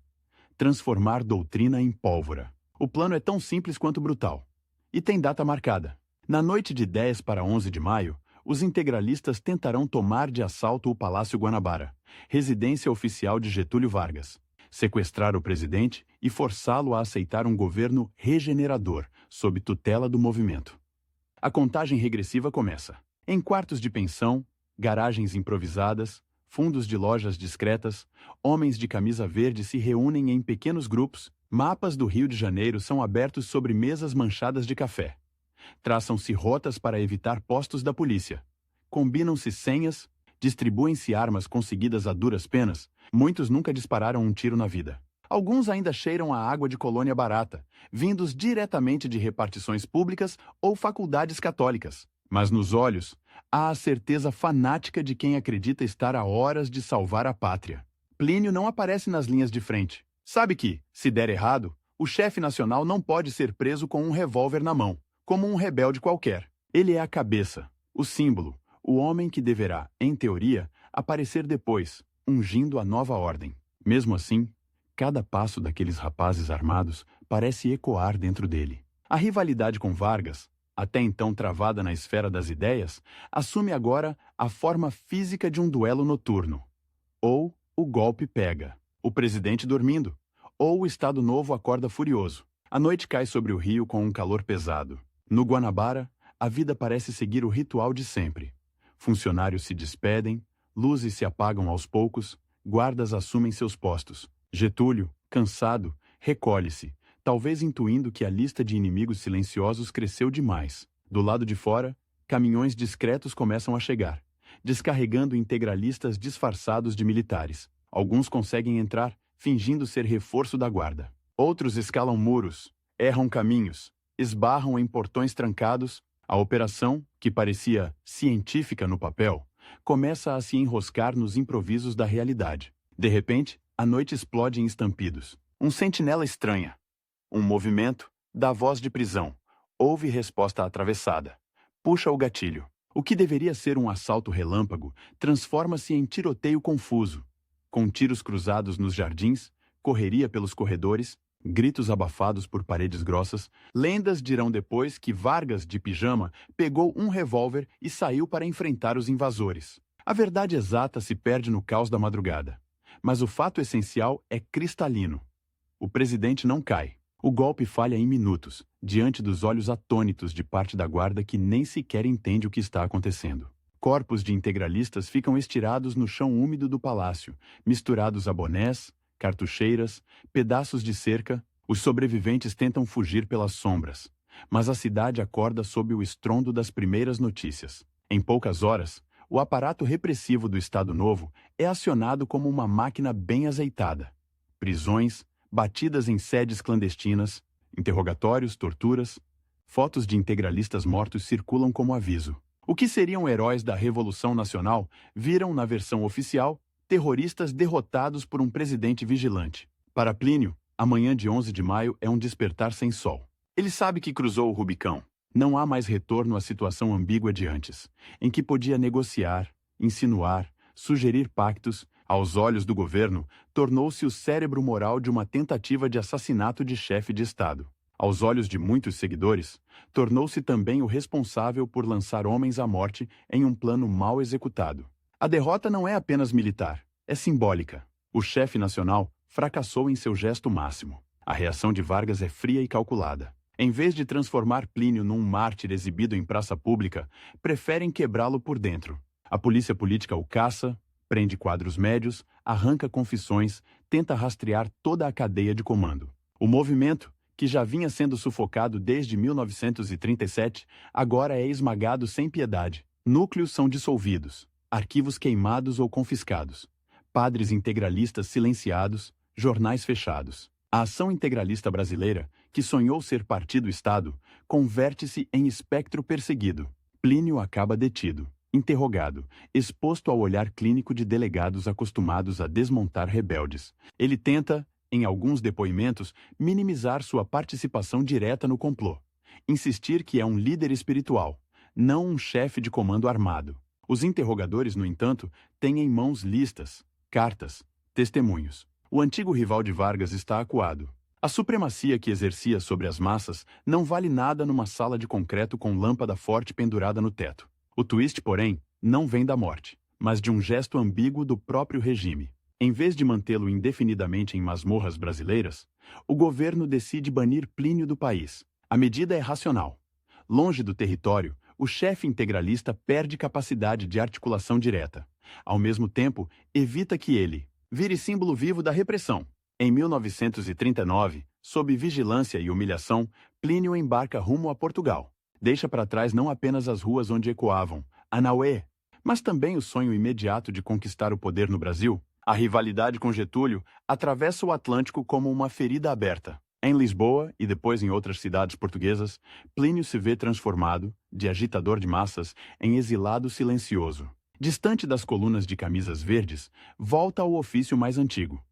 Transformar doutrina em pólvora. O plano é tão simples quanto brutal. E tem data marcada. Na noite de 10 para 11 de maio, os integralistas tentarão tomar de assalto o Palácio Guanabara, residência oficial de Getúlio Vargas, sequestrar o presidente e forçá-lo a aceitar um governo regenerador, sob tutela do movimento. A contagem regressiva começa. Em quartos de pensão, garagens improvisadas, fundos de lojas discretas, homens de camisa verde se reúnem em pequenos grupos. Mapas do Rio de Janeiro são abertos sobre mesas manchadas de café. Traçam-se rotas para evitar postos da polícia. Combinam-se senhas, distribuem-se armas conseguidas a duras penas. Muitos nunca dispararam um tiro na vida. Alguns ainda cheiram a água de colônia barata, vindos diretamente de repartições públicas ou faculdades católicas. Mas nos olhos, há a certeza fanática de quem acredita estar a horas de salvar a pátria. Plínio não aparece nas linhas de frente. Sabe que, se der errado, o chefe nacional não pode ser preso com um revólver na mão, como um rebelde qualquer. Ele é a cabeça, o símbolo, o homem que deverá, em teoria, aparecer depois, ungindo a nova ordem. Mesmo assim, cada passo daqueles rapazes armados parece ecoar dentro dele. A rivalidade com Vargas, até então travada na esfera das ideias, assume agora a forma física de um duelo noturno. Ou o golpe pega, o presidente dormindo, ou o Estado Novo acorda furioso. A noite cai sobre o rio com um calor pesado. No Guanabara, a vida parece seguir o ritual de sempre. Funcionários se despedem, luzes se apagam aos poucos, guardas assumem seus postos. Getúlio, cansado, recolhe-se, talvez intuindo que a lista de inimigos silenciosos cresceu demais. Do lado de fora, caminhões discretos começam a chegar, descarregando integralistas disfarçados de militares. Alguns conseguem entrar, fingindo ser reforço da guarda. Outros escalam muros, erram caminhos, esbarram em portões trancados. A operação, que parecia científica no papel, começa a se enroscar nos improvisos da realidade. De repente, a noite explode em estampidos. Um sentinela estranha. Um movimento, dá voz de prisão. Houve resposta atravessada. Puxa o gatilho. O que deveria ser um assalto relâmpago transforma-se em tiroteio confuso. Com tiros cruzados nos jardins, correria pelos corredores, gritos abafados por paredes grossas. Lendas dirão depois que Vargas, de pijama, pegou um revólver e saiu para enfrentar os invasores. A verdade exata se perde no caos da madrugada. Mas o fato essencial é cristalino. O presidente não cai. O golpe falha em minutos, diante dos olhos atônitos de parte da guarda que nem sequer entende o que está acontecendo. Corpos de integralistas ficam estirados no chão úmido do palácio, misturados a bonés, cartucheiras, pedaços de cerca. Os sobreviventes tentam fugir pelas sombras, mas a cidade acorda sob o estrondo das primeiras notícias. Em poucas horas, o aparato repressivo do Estado Novo é acionado como uma máquina bem azeitada. Prisões, batidas em sedes clandestinas, interrogatórios, torturas, fotos de integralistas mortos circulam como aviso. O que seriam heróis da Revolução Nacional viram, na versão oficial, terroristas derrotados por um presidente vigilante. Para Plínio, a manhã de 11 de maio é um despertar sem sol. Ele sabe que cruzou o Rubicão. Não há mais retorno à situação ambígua de antes, em que podia negociar, insinuar, sugerir pactos. Aos olhos do governo, tornou-se o cérebro moral de uma tentativa de assassinato de chefe de Estado. Aos olhos de muitos seguidores, tornou-se também o responsável por lançar homens à morte em um plano mal executado. A derrota não é apenas militar, é simbólica. O chefe nacional fracassou em seu gesto máximo. A reação de Vargas é fria e calculada. Em vez de transformar Plínio num mártir exibido em praça pública, preferem quebrá-lo por dentro. A polícia política o caça, prende quadros médios, arranca confissões, tenta rastrear toda a cadeia de comando. O movimento, que já vinha sendo sufocado desde 1937, agora é esmagado sem piedade. Núcleos são dissolvidos, arquivos queimados ou confiscados, padres integralistas silenciados, jornais fechados. A ação integralista brasileira, que sonhou ser partido-estado, converte-se em espectro perseguido. Plínio acaba detido, interrogado, exposto ao olhar clínico de delegados acostumados a desmontar rebeldes. Ele tenta, em alguns depoimentos, minimizar sua participação direta no complô. Insistir que é um líder espiritual, não um chefe de comando armado. Os interrogadores, no entanto, têm em mãos listas, cartas, testemunhos. O antigo rival de Vargas está acuado. A supremacia que exercia sobre as massas não vale nada numa sala de concreto com lâmpada forte pendurada no teto. O twist, porém, não vem da morte, mas de um gesto ambíguo do próprio regime. Em vez de mantê-lo indefinidamente em masmorras brasileiras, o governo decide banir Plínio do país. A medida é racional. Longe do território, o chefe integralista perde capacidade de articulação direta. Ao mesmo tempo, evita que ele vire símbolo vivo da repressão. Em 1939, sob vigilância e humilhação, Plínio embarca rumo a Portugal. Deixa para trás não apenas as ruas onde ecoavam Anauê, mas também o sonho imediato de conquistar o poder no Brasil. A rivalidade com Getúlio atravessa o Atlântico como uma ferida aberta. Em Lisboa e depois em outras cidades portuguesas, Plínio se vê transformado, de agitador de massas, em exilado silencioso. Distante das colunas de camisas verdes, volta ao ofício mais antigo.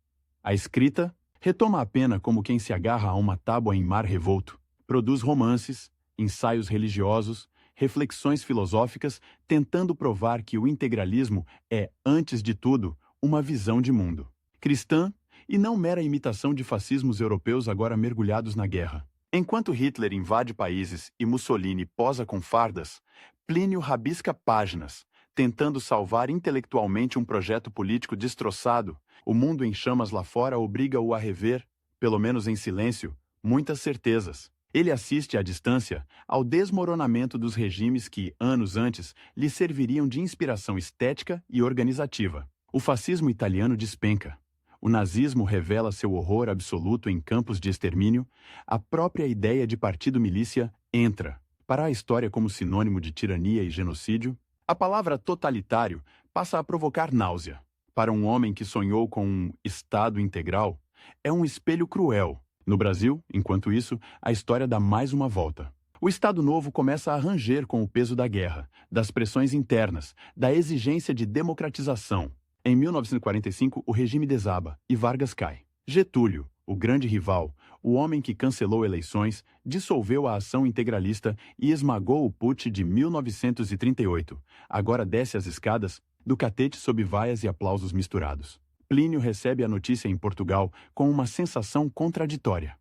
A escrita retoma a pena como quem se agarra a uma tábua em mar revolto. Produz romances, ensaios religiosos, reflexões filosóficas, tentando provar que o integralismo é, antes de tudo, uma visão de mundo cristã e não mera imitação de fascismos europeus agora mergulhados na guerra. Enquanto Hitler invade países e Mussolini posa com fardas, Plínio rabisca páginas, tentando salvar intelectualmente um projeto político destroçado. O mundo em chamas lá fora obriga-o a rever, pelo menos em silêncio, muitas certezas. Ele assiste à distância ao desmoronamento dos regimes que, anos antes, lhe serviriam de inspiração estética e organizativa. O fascismo italiano despenca. O nazismo revela seu horror absoluto em campos de extermínio. A própria ideia de partido-milícia entra para a história como sinônimo de tirania e genocídio. A palavra totalitário passa a provocar náusea. Para um homem que sonhou com um Estado integral, é um espelho cruel. No Brasil, enquanto isso, a história dá mais uma volta. O Estado Novo começa a ranger com o peso da guerra, das pressões internas, da exigência de democratização. Em 1945, o regime desaba e Vargas cai. Getúlio, o grande rival, o homem que cancelou eleições, dissolveu a ação integralista e esmagou o putsch de 1938. Agora desce as escadas do catete sob vaias e aplausos misturados. Plínio recebe a notícia em Portugal com uma sensação contraditória.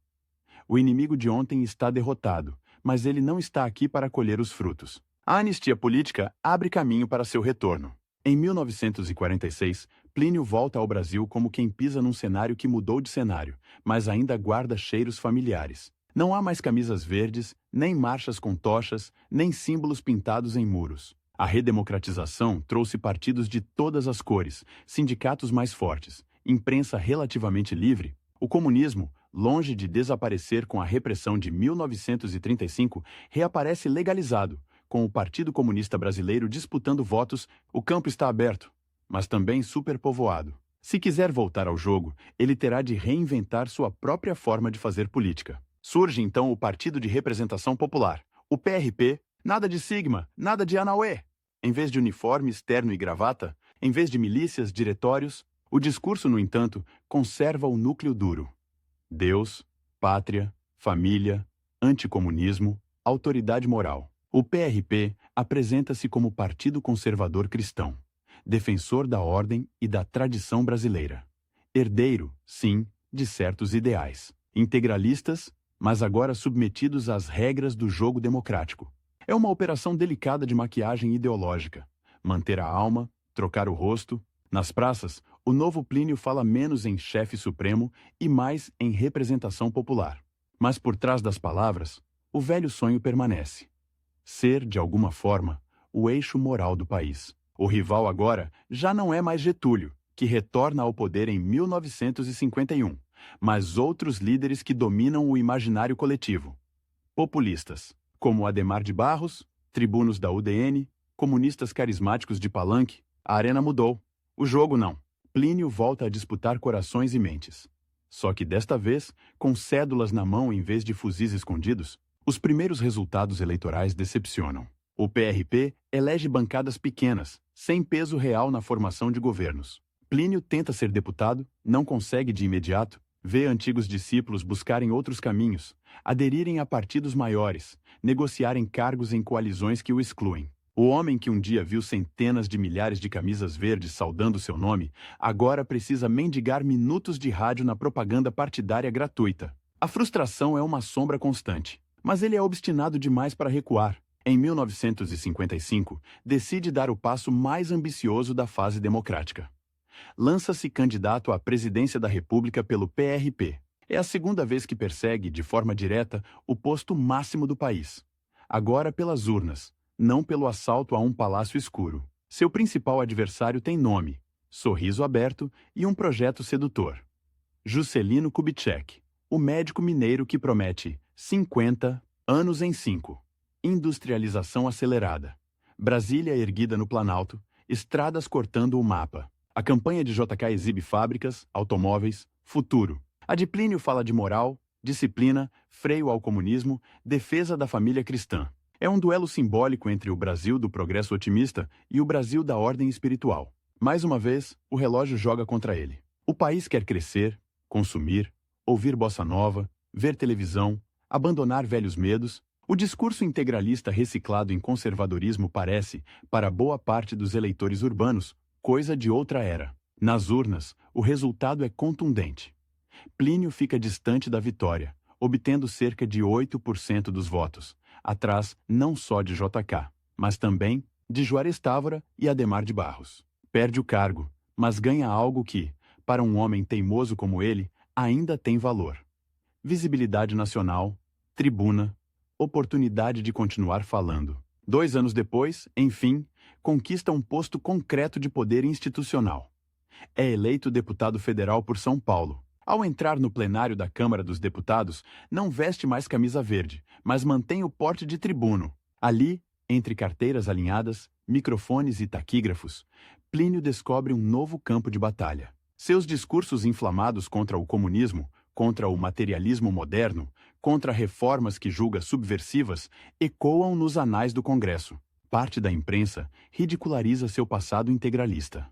O inimigo de ontem está derrotado, mas ele não está aqui para colher os frutos. A anistia política abre caminho para seu retorno. Em 1946, Plínio volta ao Brasil como quem pisa num cenário que mudou de cenário, mas ainda guarda cheiros familiares. Não há mais camisas verdes, nem marchas com tochas, nem símbolos pintados em muros. A redemocratização trouxe partidos de todas as cores, sindicatos mais fortes, imprensa relativamente livre. O comunismo, longe de desaparecer com a repressão de 1935, reaparece legalizado. Com o Partido Comunista Brasileiro disputando votos, o campo está aberto, mas também superpovoado. Se quiser voltar ao jogo, ele terá de reinventar sua própria forma de fazer política. Surge então o Partido de Representação Popular, o PRP. Nada de sigma, nada de Anauê. Em vez de uniforme, terno e gravata, em vez de milícias, diretórios, o discurso, no entanto, conserva o núcleo duro. Deus, pátria, família, anticomunismo, autoridade moral. O PRP apresenta-se como partido conservador cristão, defensor da ordem e da tradição brasileira. Herdeiro, sim, de certos ideais. Integralistas, mas agora submetidos às regras do jogo democrático. É uma operação delicada de maquiagem ideológica. Manter a alma, trocar o rosto. Nas praças, o novo Plínio fala menos em chefe supremo e mais em representação popular. Mas por trás das palavras, o velho sonho permanece. Ser, de alguma forma, o eixo moral do país. O rival agora já não é mais Getúlio, que retorna ao poder em 1951, mas outros líderes que dominam o imaginário coletivo. Populistas, como Adhemar de Barros, tribunos da UDN, comunistas carismáticos de Palanque. A arena mudou. O jogo não. Plínio volta a disputar corações e mentes. Só que desta vez, com cédulas na mão em vez de fuzis escondidos, os primeiros resultados eleitorais decepcionam. O PRP elege bancadas pequenas, sem peso real na formação de governos. Plínio tenta ser deputado, não consegue de imediato, vê antigos discípulos buscarem outros caminhos, aderirem a partidos maiores, negociarem cargos em coalizões que o excluem. O homem que um dia viu centenas de milhares de camisas verdes saudando seu nome, agora precisa mendigar minutos de rádio na propaganda partidária gratuita. A frustração é uma sombra constante, mas ele é obstinado demais para recuar. Em 1955, decide dar o passo mais ambicioso da fase democrática. Lança-se candidato à presidência da República pelo PRP. É a segunda vez que persegue, de forma direta, o posto máximo do país. Agora pelas urnas, não pelo assalto a um palácio escuro. Seu principal adversário tem nome, sorriso aberto e um projeto sedutor. Juscelino Kubitschek, o médico mineiro que promete 50 anos em 5. Industrialização acelerada. Brasília erguida no Planalto, estradas cortando o mapa. A campanha de JK exibe fábricas, automóveis, futuro. A de Plínio fala de moral, disciplina, freio ao comunismo, defesa da família cristã. É um duelo simbólico entre o Brasil do progresso otimista e o Brasil da ordem espiritual. Mais uma vez, o relógio joga contra ele. O país quer crescer, consumir, ouvir bossa nova, ver televisão, abandonar velhos medos. O discurso integralista reciclado em conservadorismo parece, para boa parte dos eleitores urbanos, coisa de outra era. Nas urnas, o resultado é contundente. Plínio fica distante da vitória, obtendo cerca de 8% dos votos, atrás não só de JK, mas também de Juarez Távora e Adhemar de Barros. Perde o cargo, mas ganha algo que, para um homem teimoso como ele, ainda tem valor. Visibilidade nacional, tribuna, oportunidade de continuar falando. 2 anos depois, enfim, conquista um posto concreto de poder institucional. É eleito deputado federal por São Paulo. Ao entrar no plenário da Câmara dos Deputados, não veste mais camisa verde, mas mantém o porte de tribuno. Ali, entre carteiras alinhadas, microfones e taquígrafos, Plínio descobre um novo campo de batalha. Seus discursos inflamados contra o comunismo, contra o materialismo moderno, contra reformas que julga subversivas, ecoam nos anais do Congresso. Parte da imprensa ridiculariza seu passado integralista.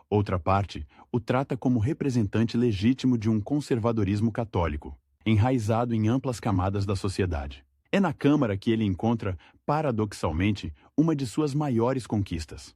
Outra parte o trata como representante legítimo de um conservadorismo católico, enraizado em amplas camadas da sociedade. É na Câmara que ele encontra, paradoxalmente, uma de suas maiores conquistas: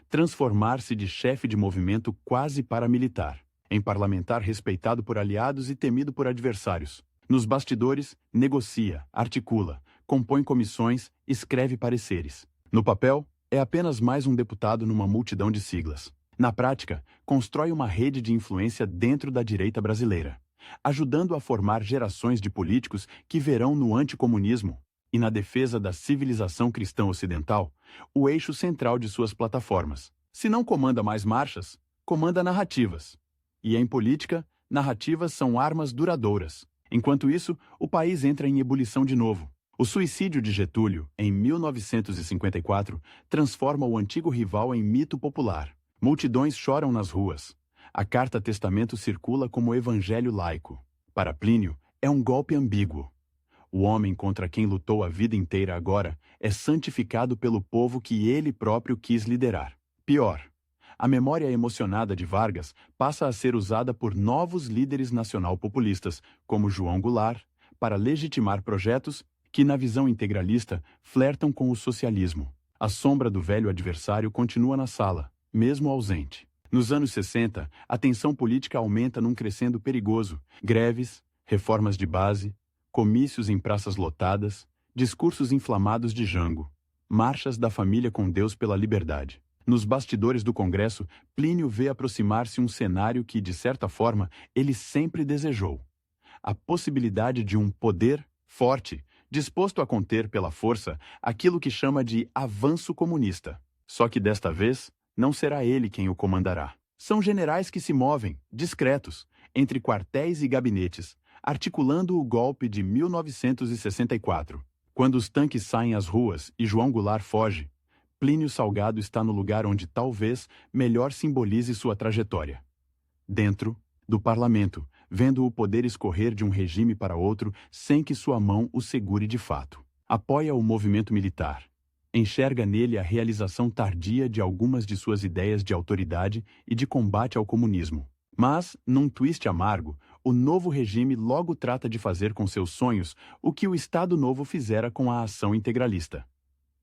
transformar-se de chefe de movimento quase paramilitar, em parlamentar respeitado por aliados e temido por adversários. Nos bastidores, negocia, articula, compõe comissões, escreve pareceres. No papel, é apenas mais um deputado numa multidão de siglas. Na prática, constrói uma rede de influência dentro da direita brasileira, ajudando a formar gerações de políticos que verão no anticomunismo e na defesa da civilização cristã ocidental o eixo central de suas plataformas. Se não comanda mais marchas, comanda narrativas. E em política, narrativas são armas duradouras. Enquanto isso, o país entra em ebulição de novo. O suicídio de Getúlio, em 1954, transforma o antigo rival em mito popular. Multidões choram nas ruas. A carta-testamento circula como evangelho laico. Para Plínio, é um golpe ambíguo. O homem contra quem lutou a vida inteira agora é santificado pelo povo que ele próprio quis liderar. Pior, a memória emocionada de Vargas passa a ser usada por novos líderes nacional-populistas, como João Goulart, para legitimar projetos que, na visão integralista, flertam com o socialismo. A sombra do velho adversário continua na sala, mesmo ausente. Nos anos 60, a tensão política aumenta num crescendo perigoso. Greves, reformas de base, comícios em praças lotadas, discursos inflamados de Jango, marchas da família com Deus pela liberdade. Nos bastidores do Congresso, Plínio vê aproximar-se um cenário que, de certa forma, ele sempre desejou: a possibilidade de um poder forte, disposto a conter pela força aquilo que chama de avanço comunista. Só que desta vez, não será ele quem o comandará. São generais que se movem, discretos, entre quartéis e gabinetes, articulando o golpe de 1964. Quando os tanques saem às ruas e João Goulart foge, Plínio Salgado está no lugar onde talvez melhor simbolize sua trajetória. Dentro do parlamento, vendo o poder escorrer de um regime para outro sem que sua mão o segure de fato. Apoia o movimento militar. Enxerga nele a realização tardia de algumas de suas ideias de autoridade e de combate ao comunismo. Mas, num twist amargo, o novo regime logo trata de fazer com seus sonhos o que o Estado Novo fizera com a ação integralista.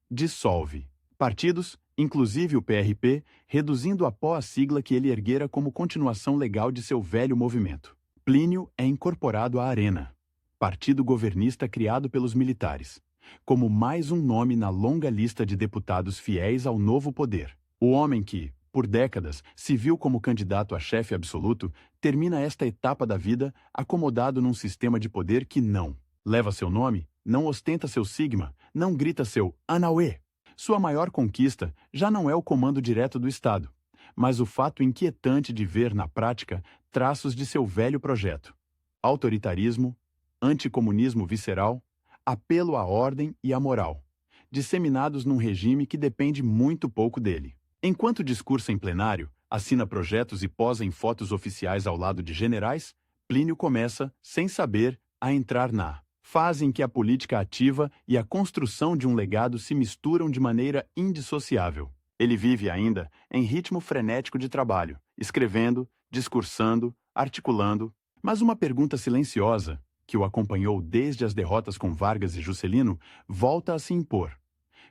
Dissolve partidos, inclusive o PRP, reduzindo a pó a sigla que ele erguera como continuação legal de seu velho movimento. Plínio é incorporado à Arena, partido governista criado pelos militares, como mais um nome na longa lista de deputados fiéis ao novo poder. O homem que, por décadas, se viu como candidato a chefe absoluto, termina esta etapa da vida acomodado num sistema de poder que não leva seu nome, não ostenta seu sigma, não grita seu Anauê. Sua maior conquista já não é o comando direto do Estado, mas o fato inquietante de ver na prática traços de seu velho projeto: autoritarismo, anticomunismo visceral, apelo à ordem e à moral, disseminados num regime que depende muito pouco dele. Enquanto discursa em plenário, assina projetos e posa em fotos oficiais ao lado de generais, Plínio começa, sem saber, a entrar na fase em que a política ativa e a construção de um legado se misturam de maneira indissociável. Ele vive ainda em ritmo frenético de trabalho, escrevendo, discursando, articulando, mas uma pergunta silenciosa, que o acompanhou desde as derrotas com Vargas e Juscelino, volta a se impor.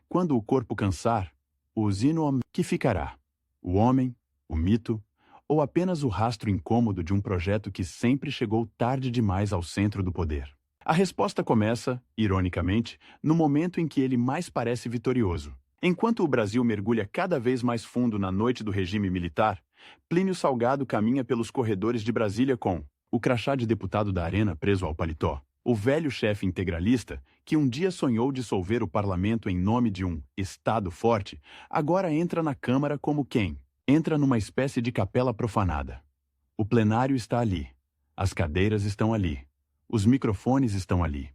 Quando o corpo cansar, o sino que ficará? O homem, o mito, ou apenas o rastro incômodo de um projeto que sempre chegou tarde demais ao centro do poder? A resposta começa, ironicamente, no momento em que ele mais parece vitorioso. Enquanto o Brasil mergulha cada vez mais fundo na noite do regime militar, Plínio Salgado caminha pelos corredores de Brasília com o crachá de deputado da Arena preso ao paletó. O velho chefe integralista, que um dia sonhou dissolver o parlamento em nome de um Estado forte, agora entra na Câmara como quem entra numa espécie de capela profanada. O plenário está ali. As cadeiras estão ali. Os microfones estão ali.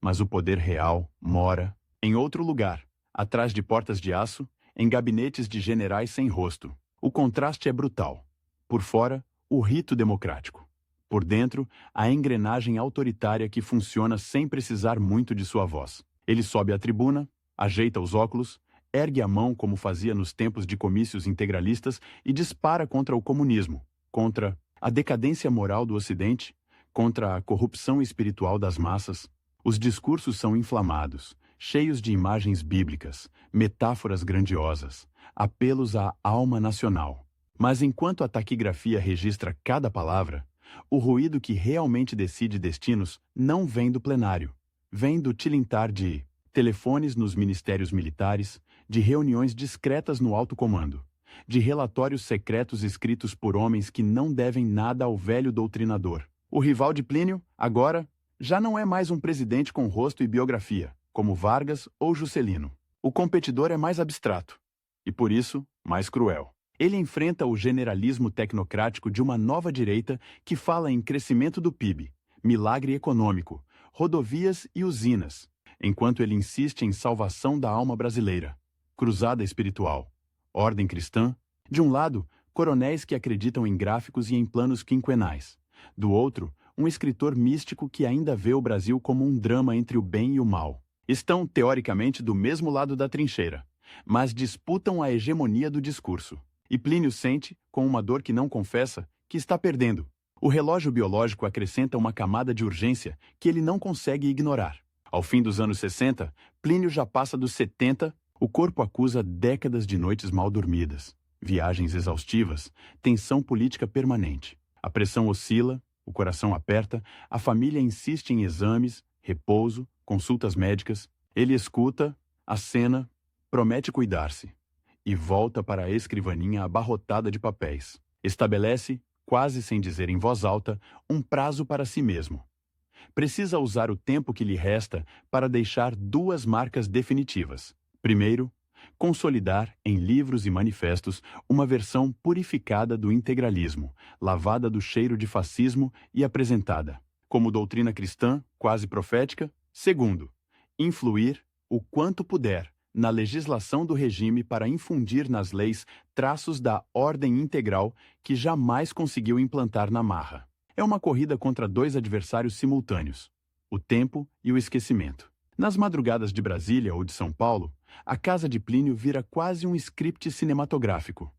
Mas o poder real mora em outro lugar, atrás de portas de aço, em gabinetes de generais sem rosto. O contraste é brutal. Por fora, o rito democrático. Por dentro, a engrenagem autoritária que funciona sem precisar muito de sua voz. Ele sobe à tribuna, ajeita os óculos, ergue a mão como fazia nos tempos de comícios integralistas e dispara contra o comunismo, contra a decadência moral do Ocidente, contra a corrupção espiritual das massas. Os discursos são inflamados, cheios de imagens bíblicas, metáforas grandiosas, apelos à alma nacional. Mas enquanto a taquigrafia registra cada palavra, o ruído que realmente decide destinos não vem do plenário. Vem do tilintar de telefones nos ministérios militares, de reuniões discretas no alto comando, de relatórios secretos escritos por homens que não devem nada ao velho doutrinador. O rival de Plínio, agora, já não é mais um presidente com rosto e biografia, como Vargas ou Juscelino. O competidor é mais abstrato, e por isso, mais cruel. Ele enfrenta o generalismo tecnocrático de uma nova direita que fala em crescimento do PIB, milagre econômico, rodovias e usinas, enquanto ele insiste em salvação da alma brasileira, cruzada espiritual, ordem cristã. De um lado, coronéis que acreditam em gráficos e em planos quinquenais. Do outro, um escritor místico que ainda vê o Brasil como um drama entre o bem e o mal. Estão, teoricamente, do mesmo lado da trincheira, mas disputam a hegemonia do discurso. E Plínio sente, com uma dor que não confessa, que está perdendo. O relógio biológico acrescenta uma camada de urgência que ele não consegue ignorar. Ao fim dos anos 60, Plínio já passa dos 70, o corpo acusa décadas de noites mal dormidas, viagens exaustivas, tensão política permanente. A pressão oscila, o coração aperta, a família insiste em exames, repouso, consultas médicas. Ele escuta, acena, promete cuidar-se. E volta para a escrivaninha abarrotada de papéis. Estabelece, quase sem dizer em voz alta, um prazo para si mesmo. Precisa usar o tempo que lhe resta para deixar duas marcas definitivas. Primeiro, consolidar, em livros e manifestos, uma versão purificada do integralismo, lavada do cheiro de fascismo e apresentada como doutrina cristã, quase profética. Segundo, influir, o quanto puder, na legislação do regime para infundir nas leis traços da ordem integral que jamais conseguiu implantar na marra. É uma corrida contra dois adversários simultâneos, o tempo e o esquecimento. Nas madrugadas de Brasília ou de São Paulo, a casa de Plínio vira quase um script cinematográfico.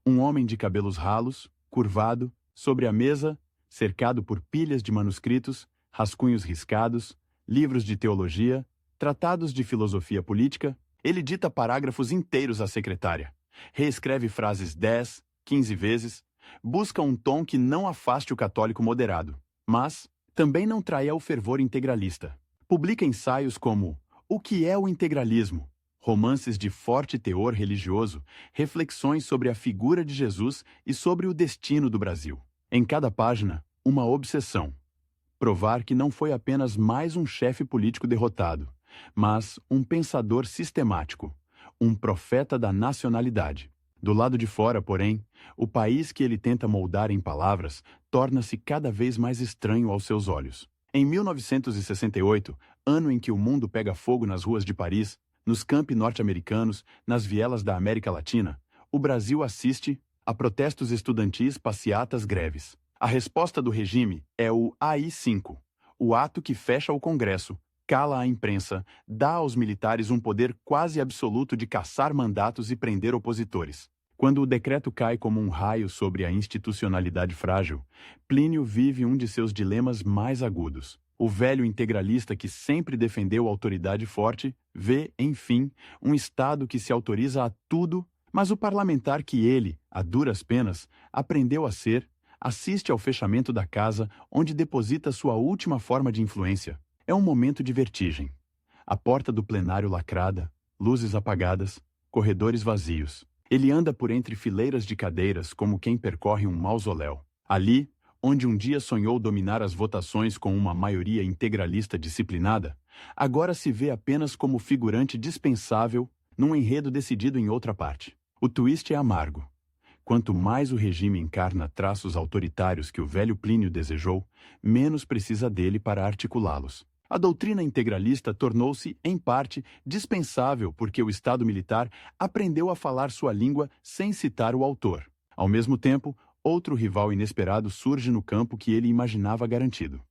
Um homem de cabelos ralos, curvado, sobre a mesa, cercado por pilhas de manuscritos, rascunhos riscados, livros de teologia, tratados de filosofia política. Ele dita parágrafos inteiros à secretária, reescreve frases 10, 15 vezes, busca um tom que não afaste o católico moderado, mas também não traia o fervor integralista. Publica ensaios como O que é o integralismo? Romances de forte teor religioso, reflexões sobre a figura de Jesus e sobre o destino do Brasil. Em cada página, uma obsessão. Provar que não foi apenas mais um chefe político derrotado, mas um pensador sistemático, um profeta da nacionalidade. Do lado de fora, porém, o país que ele tenta moldar em palavras torna-se cada vez mais estranho aos seus olhos. Em 1968, ano em que o mundo pega fogo nas ruas de Paris, nos campi norte-americanos, nas vielas da América Latina, o Brasil assiste a protestos estudantis, passeatas, greves. A resposta do regime é o AI-5, o ato que fecha o Congresso, cala a imprensa, dá aos militares um poder quase absoluto de caçar mandatos e prender opositores. Quando o decreto cai como um raio sobre a institucionalidade frágil, Plínio vive um de seus dilemas mais agudos. O velho integralista que sempre defendeu a autoridade forte vê, enfim, um Estado que se autoriza a tudo, mas o parlamentar que ele, a duras penas, aprendeu a ser, assiste ao fechamento da casa onde deposita sua última forma de influência. É um momento de vertigem. A porta do plenário lacrada, luzes apagadas, corredores vazios. Ele anda por entre fileiras de cadeiras como quem percorre um mausoléu. Ali, onde um dia sonhou dominar as votações com uma maioria integralista disciplinada, agora se vê apenas como figurante dispensável num enredo decidido em outra parte. O twist é amargo. Quanto mais o regime encarna traços autoritários que o velho Plínio desejou, menos precisa dele para articulá-los. A doutrina integralista tornou-se, em parte, dispensável porque o Estado militar aprendeu a falar sua língua sem citar o autor. Ao mesmo tempo, outro rival inesperado surge no campo que ele imaginava garantido: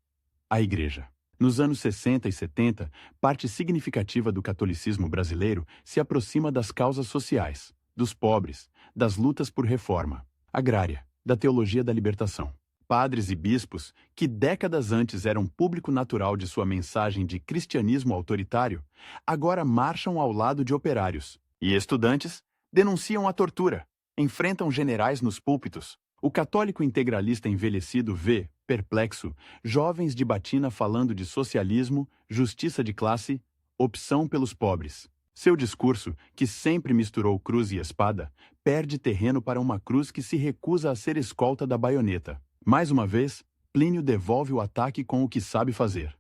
a Igreja. Nos anos 60 e 70, parte significativa do catolicismo brasileiro se aproxima das causas sociais, dos pobres, das lutas por reforma agrária, da teologia da libertação. Padres e bispos, que décadas antes eram público natural de sua mensagem de cristianismo autoritário, agora marcham ao lado de operários. E estudantes denunciam a tortura, enfrentam generais nos púlpitos. O católico integralista envelhecido vê, perplexo, jovens de batina falando de socialismo, justiça de classe, opção pelos pobres. Seu discurso, que sempre misturou cruz e espada, perde terreno para uma cruz que se recusa a ser escolta da baioneta. Mais uma vez, Plínio devolve o ataque com o que sabe fazer: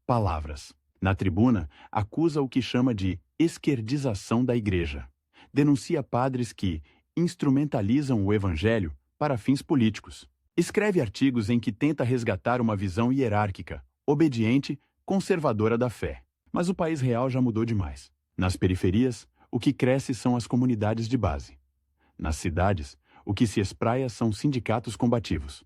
palavras. Na tribuna, acusa o que chama de esquerdização da Igreja. Denuncia padres que instrumentalizam o Evangelho para fins políticos. Escreve artigos em que tenta resgatar uma visão hierárquica, obediente, conservadora da fé. Mas o país real já mudou demais. Nas periferias, o que cresce são as comunidades de base. Nas cidades, o que se espraia são sindicatos combativos.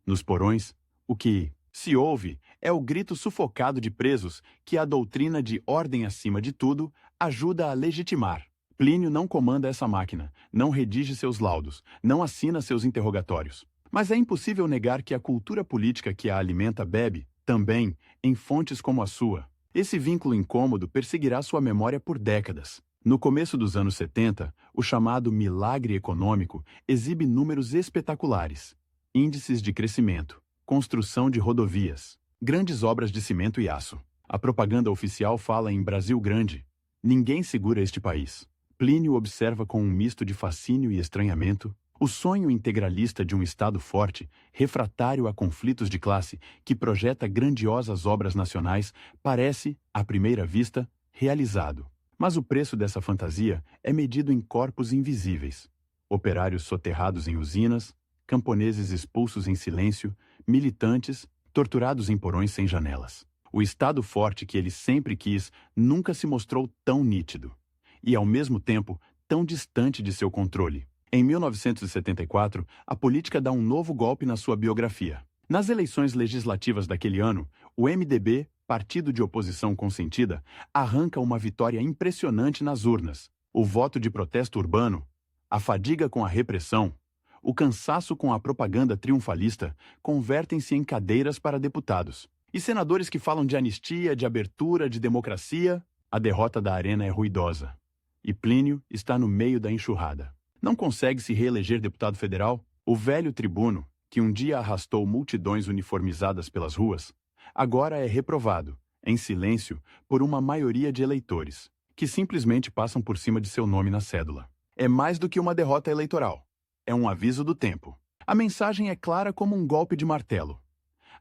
Nos porões, o que se ouve é o grito sufocado de presos que a doutrina de ordem acima de tudo ajuda a legitimar. Plínio não comanda essa máquina, não redige seus laudos, não assina seus interrogatórios. Mas é impossível negar que a cultura política que a alimenta bebe, também, em fontes como a sua. Esse vínculo incômodo perseguirá sua memória por décadas. No começo dos anos 70, o chamado milagre econômico exibe números espetaculares: índices de crescimento, construção de rodovias, grandes obras de cimento e aço. A propaganda oficial fala em Brasil grande. Ninguém segura este país. Plínio observa com um misto de fascínio e estranhamento o sonho integralista de um Estado forte, refratário a conflitos de classe, que projeta grandiosas obras nacionais, parece, à primeira vista, realizado. Mas o preço dessa fantasia é medido em corpos invisíveis: operários soterrados em usinas, camponeses expulsos em silêncio, militantes, torturados em porões sem janelas. O Estado forte que ele sempre quis nunca se mostrou tão nítido. E, ao mesmo tempo, tão distante de seu controle. Em 1974, a política dá um novo golpe na sua biografia. Nas eleições legislativas daquele ano, o MDB, partido de oposição consentida, arranca uma vitória impressionante nas urnas. O voto de protesto urbano, a fadiga com a repressão, o cansaço com a propaganda triunfalista convertem-se em cadeiras para deputados. E senadores que falam de anistia, de abertura, de democracia, a derrota da arena é ruidosa. E Plínio está no meio da enxurrada. Não consegue se reeleger deputado federal? O velho tribuno, que um dia arrastou multidões uniformizadas pelas ruas, agora é reprovado, em silêncio, por uma maioria de eleitores, que simplesmente passam por cima de seu nome na cédula. É mais do que uma derrota eleitoral. É um aviso do tempo. A mensagem é clara como um golpe de martelo.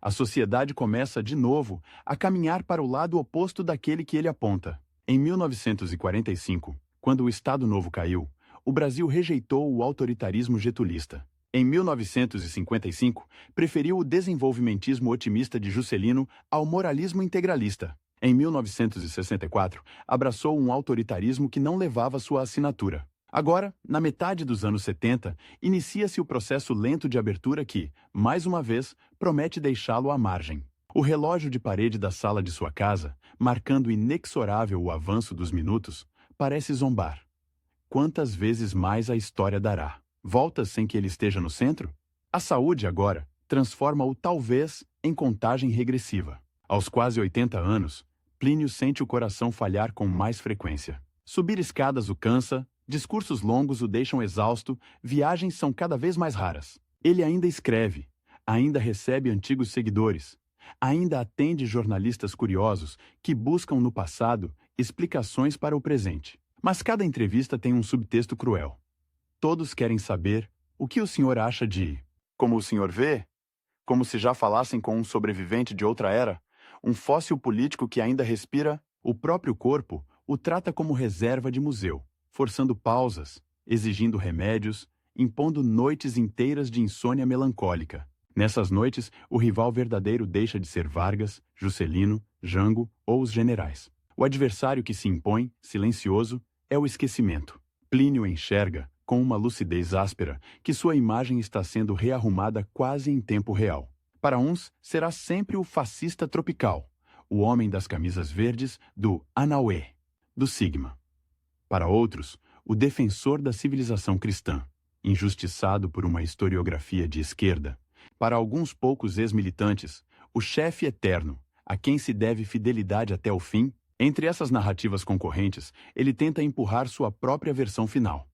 A sociedade começa, de novo, a caminhar para o lado oposto daquele que ele aponta. Em 1945, quando o Estado Novo caiu, o Brasil rejeitou o autoritarismo getulista. Em 1955, preferiu o desenvolvimentismo otimista de Juscelino ao moralismo integralista. Em 1964, abraçou um autoritarismo que não levava sua assinatura. Agora, na metade dos anos 70, inicia-se o processo lento de abertura que, mais uma vez, promete deixá-lo à margem. O relógio de parede da sala de sua casa, marcando inexorável o avanço dos minutos, parece zombar. Quantas vezes mais a história dará? Voltas sem que ele esteja no centro? A saúde, agora, transforma o talvez em contagem regressiva. Aos quase 80 anos, Plínio sente o coração falhar com mais frequência. Subir escadas o cansa, discursos longos o deixam exausto, viagens são cada vez mais raras. Ele ainda escreve, ainda recebe antigos seguidores, ainda atende jornalistas curiosos que buscam no passado explicações para o presente. Mas cada entrevista tem um subtexto cruel. Todos querem saber o que o senhor acha de... Como o senhor vê? como se já falassem com um sobrevivente de outra era, um fóssil político que ainda respira. O próprio corpo o trata como reserva de museu, forçando pausas, exigindo remédios, impondo noites inteiras de insônia melancólica. Nessas noites, o rival verdadeiro deixa de ser Vargas, Juscelino, Jango ou os generais. O adversário que se impõe, silencioso, é o esquecimento. Plínio enxerga, com uma lucidez áspera, que sua imagem está sendo rearrumada quase em tempo real. Para uns, será sempre o fascista tropical, o homem das camisas verdes do Anauê, do Sigma. Para outros, o defensor da civilização cristã, injustiçado por uma historiografia de esquerda. Para alguns poucos ex-militantes, o chefe eterno, a quem se deve fidelidade até o fim. Entre essas narrativas concorrentes, ele tenta empurrar sua própria versão final.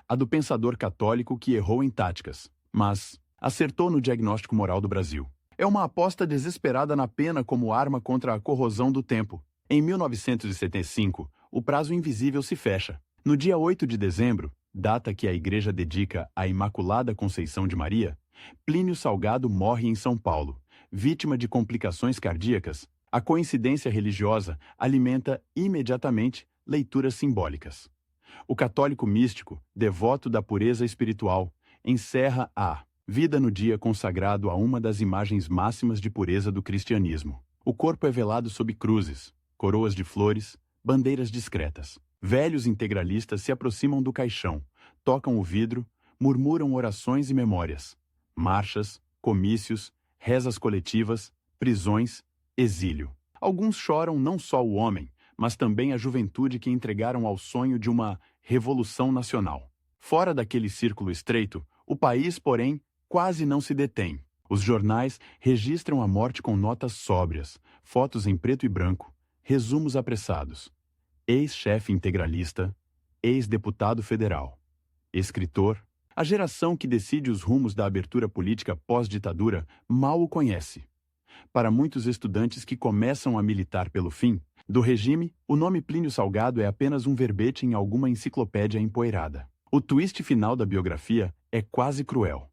A do pensador católico que errou em táticas, mas acertou no diagnóstico moral do Brasil. É uma aposta desesperada na pena como arma contra a corrosão do tempo. Em 1975, o prazo invisível se fecha. No dia 8 de dezembro, data que a Igreja dedica à Imaculada Conceição de Maria, Plínio Salgado morre em São Paulo, vítima de complicações cardíacas. A coincidência religiosa alimenta imediatamente leituras simbólicas. O católico místico, devoto da pureza espiritual, encerra a vida no dia consagrado a uma das imagens máximas de pureza do cristianismo. O corpo é velado sob cruzes, coroas de flores, bandeiras discretas. Velhos integralistas se aproximam do caixão, tocam o vidro, murmuram orações e memórias. Marchas, comícios, rezas coletivas, prisões, exílio. Alguns choram não só o homem, mas também a juventude que entregaram ao sonho de uma revolução nacional. Fora daquele círculo estreito, o país, porém, quase não se detém. Os jornais registram a morte com notas sóbrias, fotos em preto e branco, resumos apressados. Ex-chefe integralista, ex-deputado federal, escritor. A geração que decide os rumos da abertura política pós-ditadura mal o conhece. Para muitos estudantes que começam a militar pelo fim do regime, o nome Plínio Salgado é apenas um verbete em alguma enciclopédia empoeirada. O twist final da biografia é quase cruel.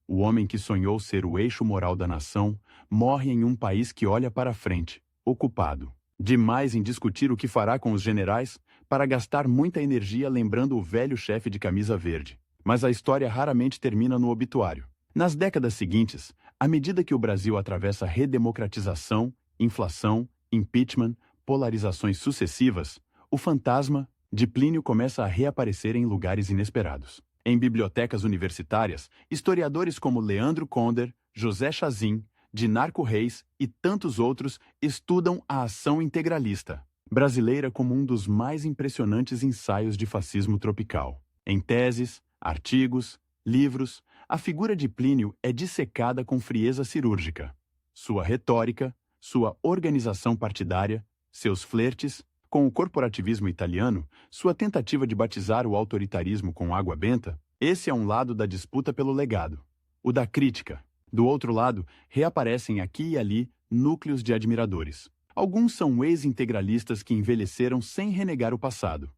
O homem que sonhou ser o eixo moral da nação morre em um país que olha para frente, ocupado demais em discutir o que fará com os generais, para gastar muita energia lembrando o velho chefe de camisa verde. Mas a história raramente termina no obituário. Nas décadas seguintes, à medida que o Brasil atravessa redemocratização, inflação, impeachment, polarizações sucessivas, o fantasma de Plínio começa a reaparecer em lugares inesperados. Em bibliotecas universitárias, historiadores como Leandro Conder, José Chazin, Dinarco Reis e tantos outros estudam a ação integralista brasileira como um dos mais impressionantes ensaios de fascismo tropical. Em teses, artigos, livros, a figura de Plínio é dissecada com frieza cirúrgica. Sua retórica, sua organização partidária, seus flertes com o corporativismo italiano, sua tentativa de batizar o autoritarismo com água benta, esse é um lado da disputa pelo legado. O da crítica. Do outro lado, reaparecem aqui e ali núcleos de admiradores. Alguns são ex-integralistas que envelheceram sem renegar o passado.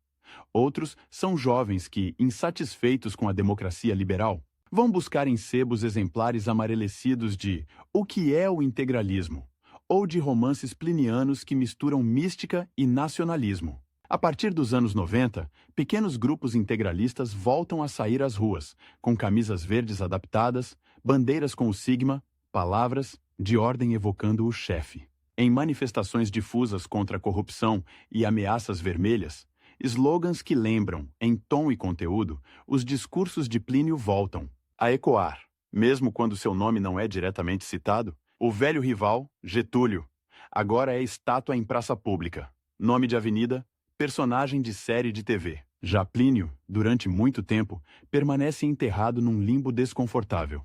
Outros são jovens que, insatisfeitos com a democracia liberal, vão buscar em sebos exemplares amarelecidos de O que é o integralismo? Ou de romances plinianos que misturam mística e nacionalismo. A partir dos anos 90, pequenos grupos integralistas voltam a sair às ruas, com camisas verdes adaptadas, bandeiras com o sigma, palavras de ordem evocando o chefe. Em manifestações difusas contra a corrupção e ameaças vermelhas, slogans que lembram, em tom e conteúdo, os discursos de Plínio voltam a ecoar, mesmo quando seu nome não é diretamente citado. O velho rival, Getúlio, agora é estátua em praça pública, nome de avenida, personagem de série de TV. Já Plínio, durante muito tempo, permanece enterrado num limbo desconfortável.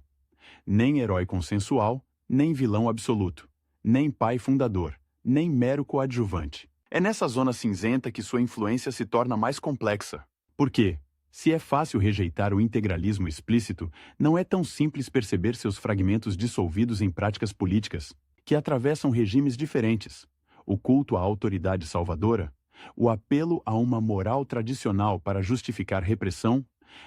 Nem herói consensual, nem vilão absoluto, nem pai fundador, nem mero coadjuvante. É nessa zona cinzenta que sua influência se torna mais complexa. Porque, se é fácil rejeitar o integralismo explícito, não é tão simples perceber seus fragmentos dissolvidos em práticas políticas, que atravessam regimes diferentes. O culto à autoridade salvadora, o apelo a uma moral tradicional para justificar repressão,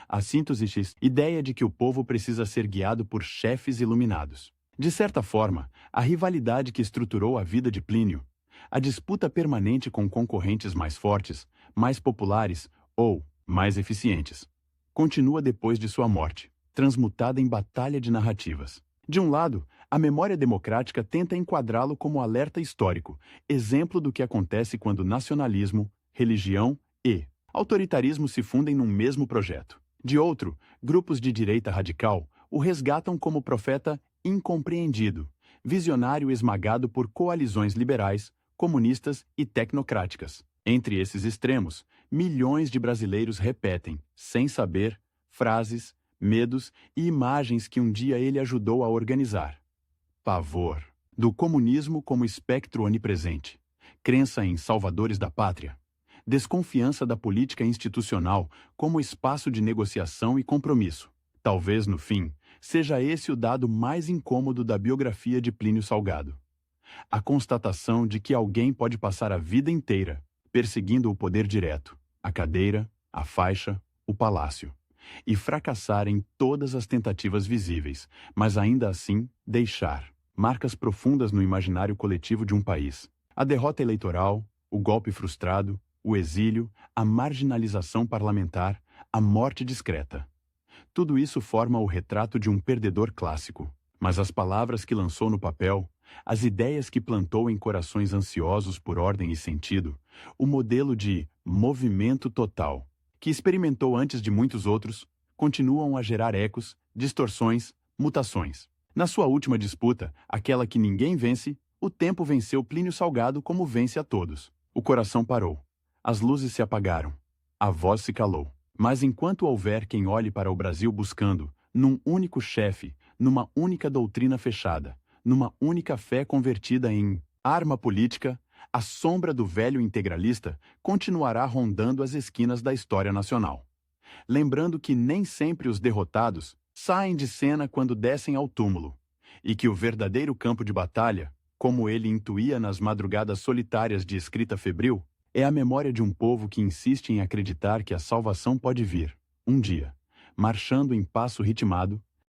a síntese X, ideia de que o povo precisa ser guiado por chefes iluminados. De certa forma, a rivalidade que estruturou a vida de Plínio, a disputa permanente com concorrentes mais fortes, mais populares ou mais eficientes, continua depois de sua morte, transmutada em batalha de narrativas. De um lado, a memória democrática tenta enquadrá-lo como alerta histórico, exemplo do que acontece quando nacionalismo, religião e autoritarismo se fundem num mesmo projeto. De outro, grupos de direita radical o resgatam como profeta incompreendido, visionário esmagado por coalizões liberais, comunistas e tecnocráticas. Entre esses extremos, milhões de brasileiros repetem, sem saber, frases, medos e imagens que um dia ele ajudou a organizar. Pavor do comunismo como espectro onipresente, crença em salvadores da pátria, desconfiança da política institucional como espaço de negociação e compromisso. Talvez, no fim, seja esse o dado mais incômodo da biografia de Plínio Salgado. A constatação de que alguém pode passar a vida inteira perseguindo o poder direto, a cadeira, a faixa, o palácio, e fracassar em todas as tentativas visíveis, mas ainda assim deixar marcas profundas no imaginário coletivo de um país. A derrota eleitoral, o golpe frustrado, o exílio, a marginalização parlamentar, a morte discreta. Tudo isso forma o retrato de um perdedor clássico, mas as palavras que lançou no papel, as ideias que plantou em corações ansiosos por ordem e sentido, o modelo de movimento total, que experimentou antes de muitos outros, continuam a gerar ecos, distorções, mutações. Na sua última disputa, aquela que ninguém vence, o tempo venceu Plínio Salgado como vence a todos. O coração parou. As luzes se apagaram. A voz se calou. Mas enquanto houver quem olhe para o Brasil buscando, num único chefe, numa única doutrina fechada, numa única fé convertida em arma política, a sombra do velho integralista continuará rondando as esquinas da história nacional. Lembrando que nem sempre os derrotados saem de cena quando descem ao túmulo, e que o verdadeiro campo de batalha, como ele intuía nas madrugadas solitárias de escrita febril, é a memória de um povo que insiste em acreditar que a salvação pode vir, um dia, marchando em passo ritmado,